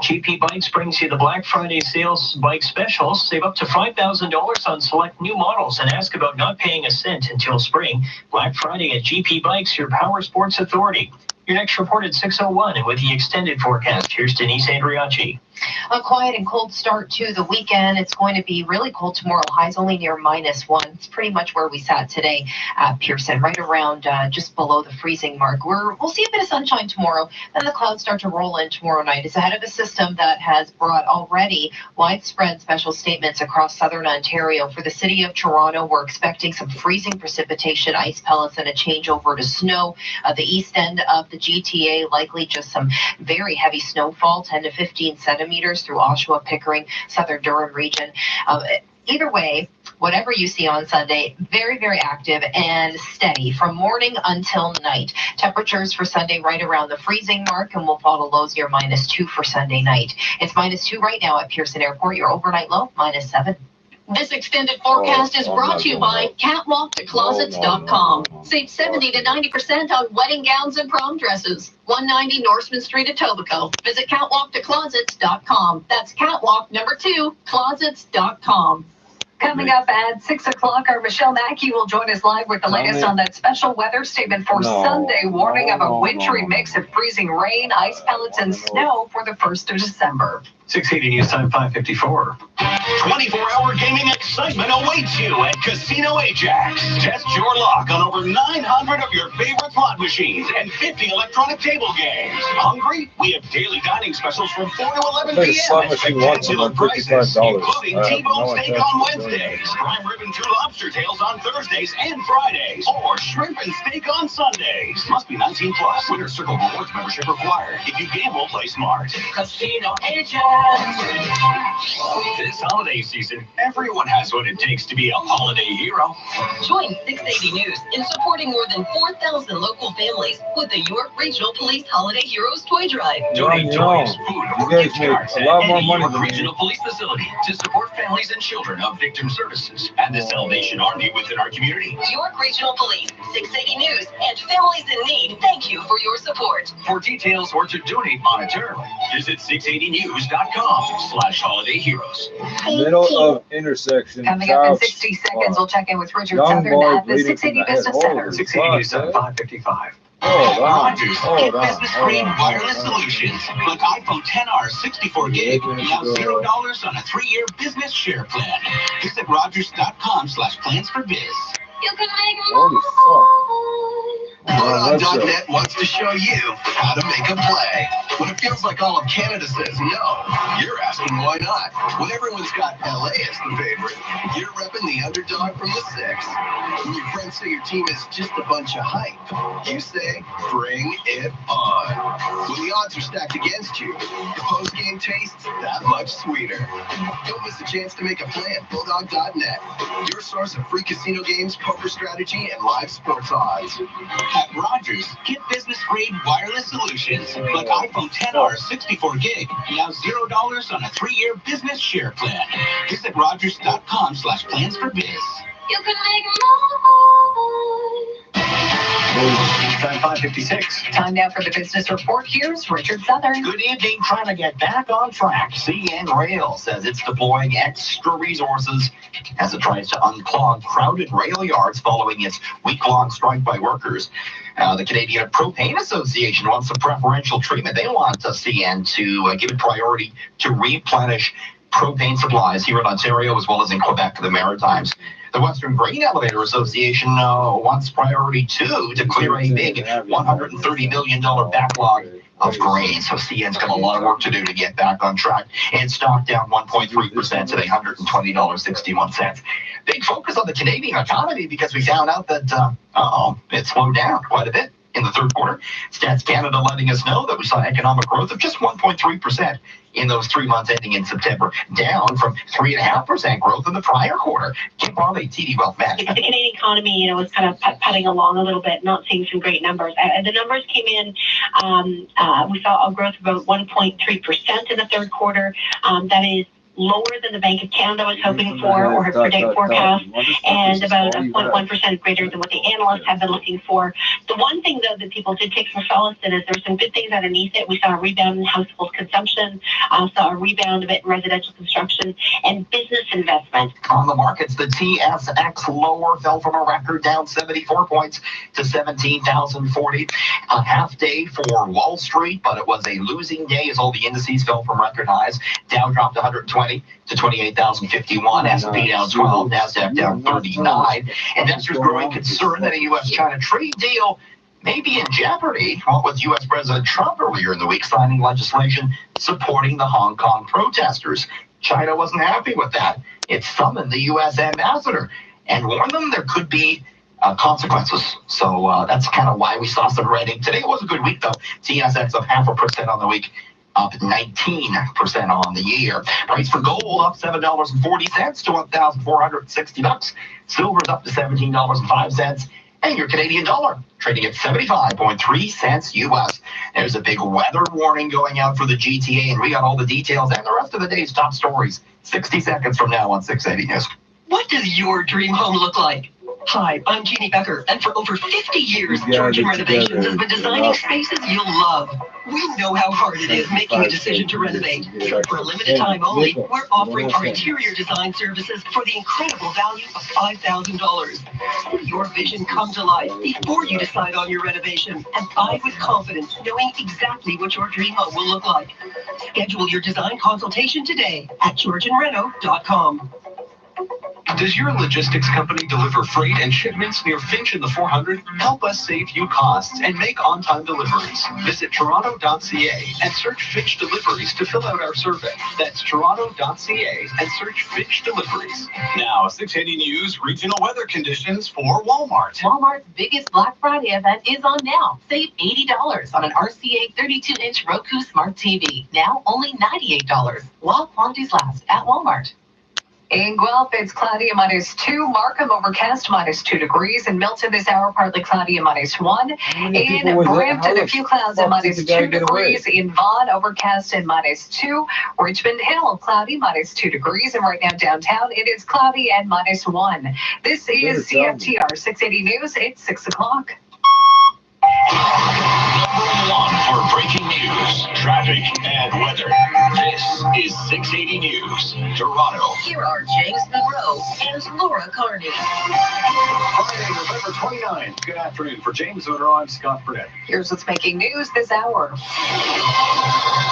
GP Bikes brings you the Black Friday sales bike specials. Save up to $5,000 on select new models and ask about not paying a cent until spring. Black Friday at GP Bikes, your power sports authority. Your next report at 6:01, and with the extended forecast, here's Denise Andriachi. A quiet and cold start to the weekend. It's going to be really cold tomorrow. Highs only near -1. It's pretty much where we sat today at Pearson, right around just below the freezing mark. We'll see a bit of sunshine tomorrow. Then the clouds start to roll in tomorrow night. It's ahead of a system that has brought already widespread special statements across southern Ontario. For the city of Toronto, we're expecting some freezing precipitation, ice pellets, and a changeover to snow. The east end of the GTA, likely just some very heavy snowfall, 10 to 15 centimeters through Oshawa, Pickering, southern Durham region. Either way, whatever you see on Sunday, very, very active and steady from morning until night. Temperatures for Sunday right around the freezing mark, and we'll follow lows near -2 for Sunday night. It's -2 right now at Pearson Airport. Your overnight low, -7. This extended forecast is brought to you by catwalktoclosets.com. Save 70 to 90% on wedding gowns and prom dresses. 190 Norseman Street, Etobicoke. Visit catwalktoclosets.com. That's catwalk number 2, closets.com. Coming up at 6 o'clock, our Michelle Mackey will join us live with the latest on that special weather statement for Sunday, warning of a wintry mix of freezing rain, ice pellets, and snow for the 1st of December. 680 News Time 5:54. 24-hour gaming excitement awaits you at Casino Ajax. Test your luck on over 900 of your favorite slot machines and 50 electronic table games. Hungry? We have daily dining specials from 4 to 11 Play the p.m. slot at machine once and spectacular on prices, $55. including I have T-bone no steak intention on of doing Wednesdays, prime rib and 2 lobster tails on Thursdays and Fridays, or shrimp and steak on Sundays. Must be 19 plus. Winner Circle Rewards membership required. If you gamble, play smart. Casino Ajax. This holiday season, everyone has what it takes to be a holiday hero. Join 680 News in supporting more than 4,000 local families with the York Regional Police Holiday Heroes Toy Drive. Donate toys, food, or guys gift make cards a at lot more any money York than me. Regional Police facility to support families and children of victim services and the Salvation Army within our community. York Regional Police, 680 News, and families in need, thank you for your support. For details or to donate monetarily, visit 680news.com/holiday heroes. Middle of intersection. Coming up in Couch 60 seconds, we'll check in with Richard Young Southern boy at the bleeding 680 from the head. Business Center. Holy 680 News fuck, Time man. 5:55. Hold on. Rogers, Hold get on. business-grade Hold on. wireless Hold on. solutions. Like iPhone 10R 64 gig, now $0 on a 3-year business share plan. Visit Rogers.com/plans for biz. You can make Holy fuck. Bulldog.net wants to show you how to make a play. When it feels like all of Canada says no, you're asking why not. When everyone's got LA as the favorite, you're repping the underdog from the 6. When your friends say your team is just a bunch of hype, you say, bring it on. When the odds are stacked against you, the post-game tastes that much sweeter. Don't miss a chance to make a play at Bulldog.net, your source of free casino games, poker strategy, and live sports odds. At Rogers, get business-grade wireless solutions like iPhone 10R 64 gig, now $0 on a 3-year business share plan. Visit Rogers.com/plans for biz. You can make Time 5:56. Time now for the business report. Here's Richard Southern. Good evening. Trying to get back on track. CN Rail says it's deploying extra resources as it tries to unclog crowded rail yards following its week-long strike by workers. The Canadian Propane Association wants some preferential treatment. They want CN to give it priority to replenish propane supplies here in Ontario as well as in Quebec, the Maritimes. The Western Grain Elevator Association wants priority 2 to clear a big $130 million backlog of grain. So CN's got a lot of work to do to get back on track. And stock down 1.3% today, $120.61. Big focus on the Canadian economy because we found out that, it slowed down quite a bit in the third quarter. Stats Canada letting us know that we saw economic growth of just 1.3% in those 3 months ending in September, down from 3.5% growth in the prior quarter. Kim Barley, TD Wealth Management. The Canadian economy, was kind of putting along a little bit, not seeing some great numbers. The numbers came in, we saw a growth of about 1.3% in the third quarter. That is lower than the Bank of Canada was hoping for or her forecast, and about a 0.1% greater than what the analysts have been looking for. The one thing, though, that people did take some solace in is there's some good things underneath it. We saw a rebound in household consumption, saw a rebound a bit in residential construction and business investment. On the markets, the TSX lower fell from a record down 74 points to 17,040. A half day for Wall Street, but it was a losing day as all the indices fell from record highs. Dow dropped 120 to 28,051. S&P down 12. NASDAQ down 39. Investors growing concern that a U.S.-China trade deal may be in jeopardy, with U.S. President Trump earlier in the week signing legislation supporting the Hong Kong protesters. China wasn't happy with that. It summoned the U.S. ambassador and warned them there could be consequences. So that's kind of why we saw some red ink. Today was a good week, though. TSX up 0.5% on the week, up 19% on the year. Price for gold up $7.40 to $1,460. Silver's up to $17.05. And your Canadian dollar trading at 75.3 cents US. There's a big weather warning going out for the GTA, and we got all the details and the rest of the day's top stories 60 seconds from now on 680 News. What does your dream home look like? Hi, I'm Jeannie Becker, and for over 50 years, Georgian Renovations has been designing spaces you'll love. We know how hard it is making a decision to renovate. For a limited time only, we're offering our interior design services for the incredible value of $5,000. See your vision come to life before you decide on your renovation, and buy with confidence, knowing exactly what your dream home will look like. Schedule your design consultation today at GeorgianReno.com. Does your logistics company deliver freight and shipments near Finch in the 400? Help us save you costs and make on-time deliveries. Visit Toronto.ca and search Finch Deliveries to fill out our survey. That's Toronto.ca and search Finch Deliveries. Now, 680 News regional weather conditions for Walmart. Walmart's biggest Black Friday event is on now. Save $80 on an RCA 32-inch Roku Smart TV. Now only $98. While quantities last at Walmart. In Guelph, it's cloudy and -2. Markham, overcast, -2 degrees. In Milton, this hour, partly cloudy and -1. In Brampton, a few clouds and -2 degrees. In Vaughan, overcast and -2. Richmond Hill, cloudy, -2 degrees. And right now, downtown, it is cloudy and -1. This is CFTR 680 News. It's 6 o'clock. Number one for breaking news, traffic, and weather. This is 680 News, Toronto. Here are James Monroe and Laura Carney. Friday, November 29th. Good afternoon. For James Monroe, I'm Scott Burnett. Here's what's making news this hour.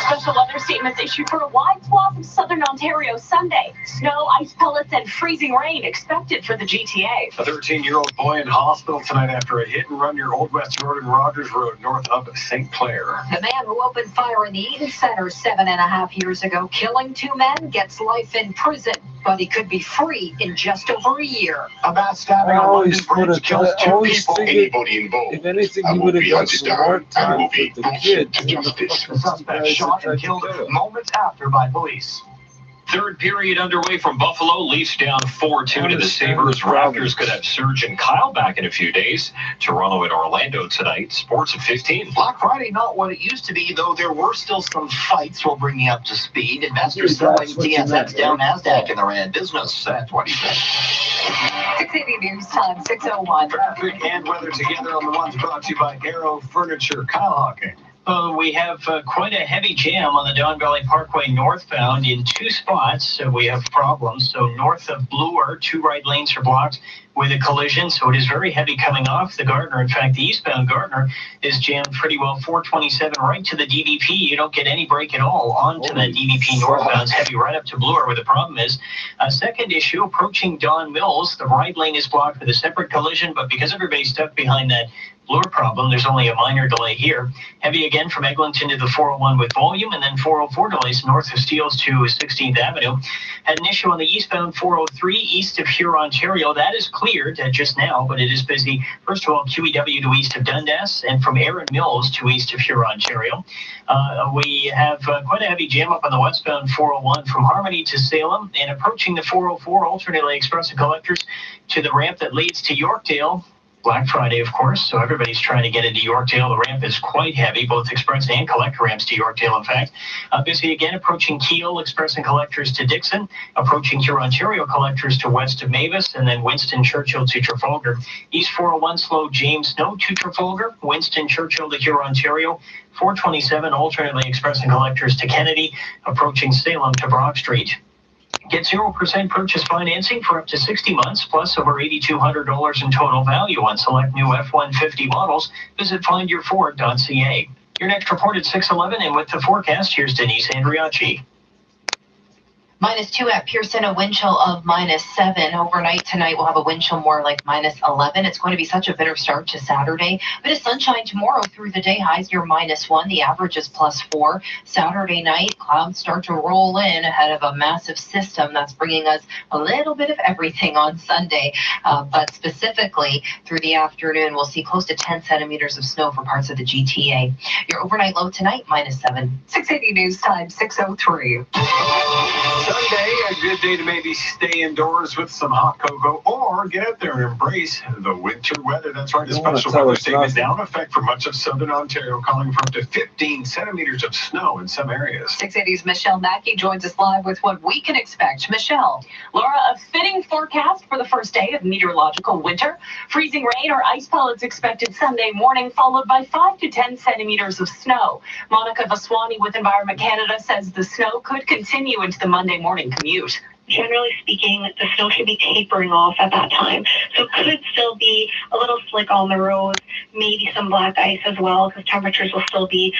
Special weather statements issued for a wide swath of southern Ontario Sunday. Snow, ice pellets, and freezing rain expected for the GTA. A 13-year-old boy in hospital tonight after a hit and run near Old West Road and Rogers Road north of St. Clair. The man who opened fire in the Eaton Center 7.5 years ago, killing 2 men, gets life in prison, but he could be free in just over a year. A mass stabbing on London Bridge kills 2 people. Anybody involved, if anything, he would have got some more time with the kids. The suspect shot and killed moments after by police. Third period underway from Buffalo. Leafs down 4-2 to the Sabres. Raptors could have Serge and Kyle back in a few days. Toronto and Orlando tonight. Sports at 15. Black Friday, not what it used to be, though there were still some fights. We'll bring you up to speed. Investors selling TSX down, NASDAQ in the red. Business, that's what he said. 680 News Time, 6:01. Traffic and weather together on the ones brought to you by Arrow Furniture. Kyle Hawking. We have quite a heavy jam on the Don Valley Parkway northbound in 2 spots. So we have problems. So north of Bloor, 2 right lanes are blocked with a collision. So it is very heavy coming off the Gardner. In fact, the eastbound Gardner is jammed pretty well. 427 right to the DVP. You don't get any break at all onto the DVP northbound. It's heavy right up to Bloor, where the problem is. A second issue, approaching Don Mills, the right lane is blocked with a separate collision, but because everybody's stuck behind that Bloor problem, there's only a minor delay here. Heavy again from Eglinton to the 401 with volume, and then 404 delays north of Steeles to 16th Avenue. Had an issue on the eastbound 403 east of Huron, Ontario. That is cleared just now, but it is busy. First of all, QEW to east of Dundas, and from Erin Mills to east of Huron, Ontario. We have quite a heavy jam up on the westbound 401 from Harmony to Salem, and approaching the 404 alternately express and collectors to the ramp that leads to Yorkdale. Black Friday, of course, so everybody's trying to get into Yorkdale. The ramp is quite heavy, both express and collector ramps to Yorkdale, in fact. Busy again, approaching Kiel, express and collectors to Dixon, approaching Huron-Ontario collectors to west of Mavis, and then Winston Churchill to Trafalgar. East 401 slow James Snow to Trafalgar, Winston Churchill to Huron-Ontario, 427 alternately express and collectors to Kennedy, approaching Salem to Brock Street. Get 0% purchase financing for up to 60 months, plus over $8,200 in total value on select new F-150 models. Visit findyourford.ca. Your next report at 6:11, and with the forecast, here's Denise Andriacci. -2 at Pearson, a wind chill of -7. Overnight tonight, we'll have a wind chill more like -11. It's going to be such a bitter start to Saturday. Bit of sunshine tomorrow through the day, highs near -1. The average is +4. Saturday night, clouds start to roll in ahead of a massive system that's bringing us a little bit of everything on Sunday. But specifically through the afternoon, we'll see close to 10 centimeters of snow for parts of the GTA. Your overnight low tonight, -7. 680 News Time, 6:03. Sunday, a good day to maybe stay indoors with some hot cocoa or get out there and embrace the winter weather. That's right, a special weather statement now in effect for much of southern Ontario, calling for up to 15 centimeters of snow in some areas. 680's Michelle Mackey joins us live with what we can expect. Michelle. Laura, a fitting forecast for the first day of meteorological winter. Freezing rain or ice pellets expected Sunday morning, followed by 5 to 10 centimeters of snow. Monica Vaswani with Environment Canada says the snow could continue into the Monday morning commute. Generally speaking, the snow should be tapering off at that time. So it could still be a little slick on the roads, maybe some black ice as well, because temperatures will still be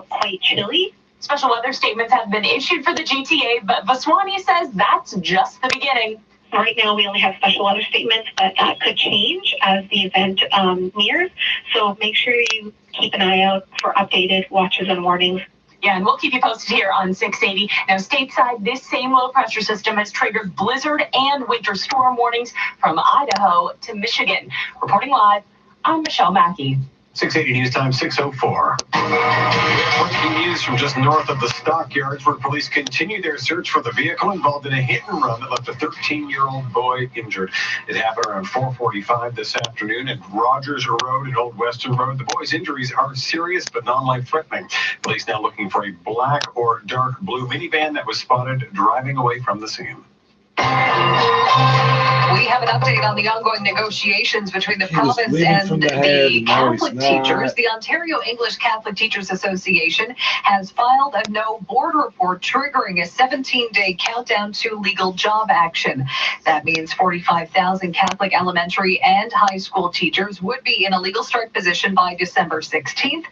quite chilly. Special weather statements have been issued for the GTA, but Vaswani says that's just the beginning. Right now, we only have special weather statements, but that could change as the event nears. So make sure you keep an eye out for updated watches and warnings. Yeah, and we'll keep you posted here on 680. Now, stateside, this same low pressure system has triggered blizzard and winter storm warnings from Idaho to Michigan. Reporting live, I'm Michelle Mackey. 680 News Time, 6:04. Breaking news from just north of the stockyards, where police continue their search for the vehicle involved in a hit and run that left a 13-year-old boy injured. It happened around 4:45 this afternoon at Rogers Road and Old Western Road. The boy's injuries are serious but non-life-threatening. Police now looking for a black or dark blue minivan that was spotted driving away from the scene. We have an update on the ongoing negotiations between the province and the Catholic teachers. The Ontario English Catholic Teachers Association has filed a no board report triggering a 17-day countdown to legal job action. That means 45,000 Catholic elementary and high school teachers would be in a legal strike position by December 16th.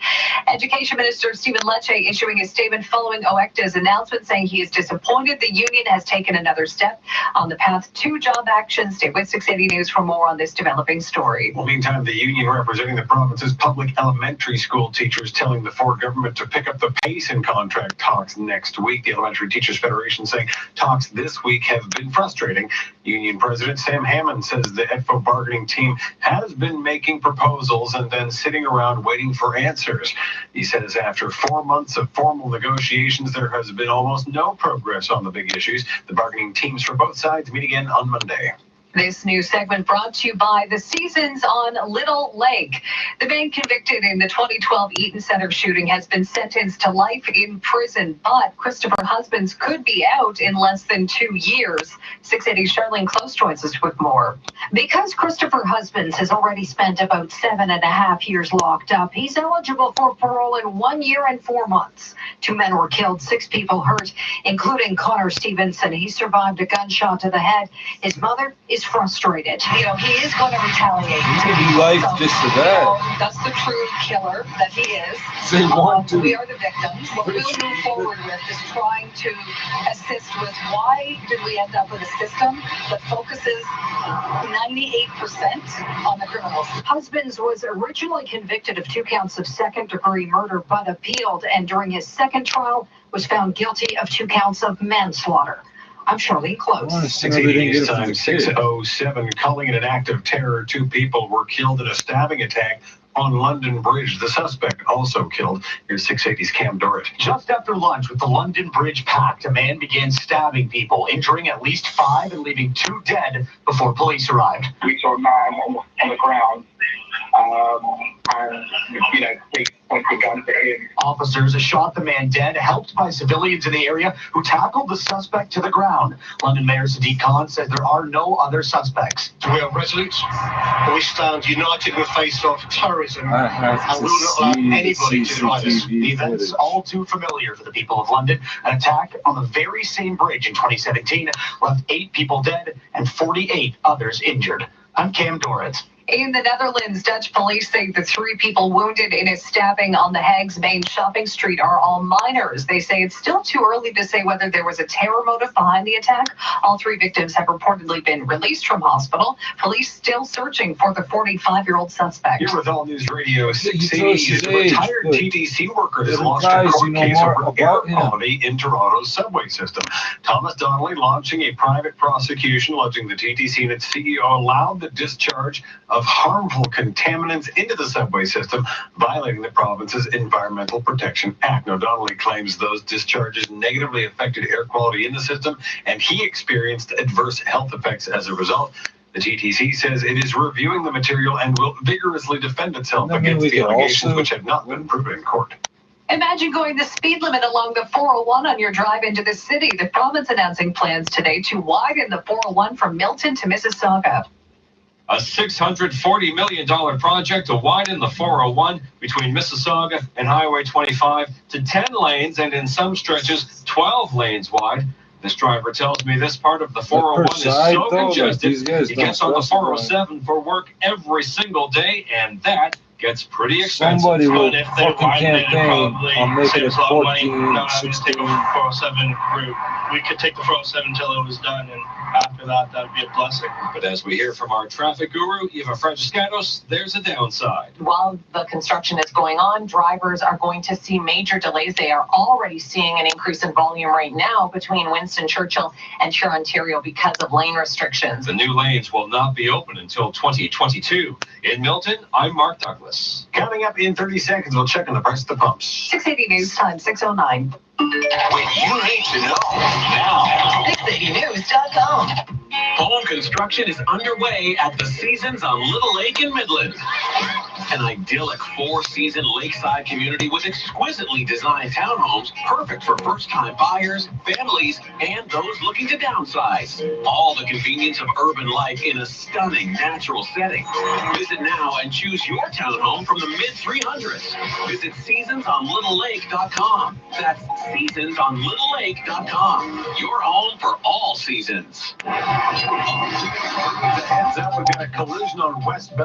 Education Minister Stephen Lecce issuing a statement following OECTA's announcement saying he is disappointed the union has taken another step on the path to job action. Stay with 680 News for more on this developing story. Well, meantime, the union representing the province's public elementary school teachers telling the Ford government to pick up the pace in contract talks next week. The Elementary Teachers Federation saying talks this week have been frustrating. Union President Sam Hammond says the EDFO bargaining team has been making proposals and then sitting around waiting for answers. He says after 4 months of formal negotiations, there has been almost no progress on the big issues. The bargaining teams for both sides meet again on Monday. This new segment brought to you by the Seasons on Little Lake. The man convicted in the 2012 Eaton Center shooting has been sentenced to life in prison, but Christopher Husbands could be out in less than 2 years. 680 Charlene Close joins us with more. Because Christopher Husbands has already spent about 7.5 years locked up, he's eligible for parole in 1 year and 4 months. 2 men were killed, 6 people hurt, including Connor Stevenson. He survived a gunshot to the head. His mother is frustrated. He is going to retaliate. Maybe life just for that. That's the true killer that he is. They want to. We are the victims. What we'll move forward with is trying to assist with why did we end up with a system that focuses 98% on the criminals. Husbands was originally convicted of 2 counts of second-degree murder, but appealed, and during his second trial was found guilty of 2 counts of manslaughter. I'm Charlene Close. 680 News Time, 6:07, calling it an act of terror. 2 people were killed in a stabbing attack on London Bridge. The suspect also killed. Here's 680's Cam Dorrit. Just after lunch, with the London Bridge packed, a man began stabbing people, injuring at least 5 and leaving 2 dead before police arrived. We saw 9 on the ground. They pointed the gun to him. Officers shot the man dead, helped by civilians in the area who tackled the suspect to the ground. London Mayor Sadiq Khan says there are no other suspects. We are resolute. We stand united in the face of terrorism and will not allow anybody to divide us. The event's all too familiar for the people of London. An attack on the very same bridge in 2017 left 8 people dead and 48 others injured. I'm Cam Dorrit. In the Netherlands, Dutch police say the 3 people wounded in a stabbing on the Hague's main shopping street are all minors. They say it's still too early to say whether there was a terror motive behind the attack. All 3 victims have reportedly been released from hospital. Police still searching for the 45-year-old suspect. Here with All News Radio 680, a retired TTC worker has launched a court case over air quality in Toronto's subway system. Thomas Donnelly launching a private prosecution alleging the TTC and its CEO allowed the discharge of harmful contaminants into the subway system, violating the province's Environmental Protection Act. Now, Donnelly claims those discharges negatively affected air quality in the system, and he experienced adverse health effects as a result. The TTC says it is reviewing the material and will vigorously defend itself against the allegations which have not been proven in court. Imagine going the speed limit along the 401 on your drive into the city. The province announcing plans today to widen the 401 from Milton to Mississauga. A $640 million project to widen the 401 between Mississauga and Highway 25 to 10 lanes and in some stretches 12 lanes wide. This driver tells me this part of the 401 is so congested, he gets on the 407 for work every single day, and that gets pretty expensive. Somebody will But if they fucking widen it, campaign probably on making it saves a lot of money 14, not having to take 16. a 407 route. We could take the 407 until it was done, and after that, that'd be a blessing. But as we hear from our traffic guru, Eva Francescanos, there's a downside. While the construction is going on, drivers are going to see major delays. They are already seeing an increase in volume right now between Winston Churchill and Pure Ontario because of lane restrictions. The new lanes will not be open until 2022. In Milton, I'm Mark Douglas. Coming up in 30 seconds, we'll check on the price of the pumps. 680 News Time, 6:09. When you need to know, now. 680news.com. Home construction is underway at the Seasons on Little Lake in Midland. An idyllic 4-season lakeside community with exquisitely designed townhomes, perfect for first-time buyers, families, and those looking to downsize. All the convenience of urban life in a stunning natural setting. Visit now and choose your townhome from the mid-300s. Visit seasonsonlittlelake.com. That's seasonsonlittlelake.com. Your home for all seasons. Heads up, we've got a collision on West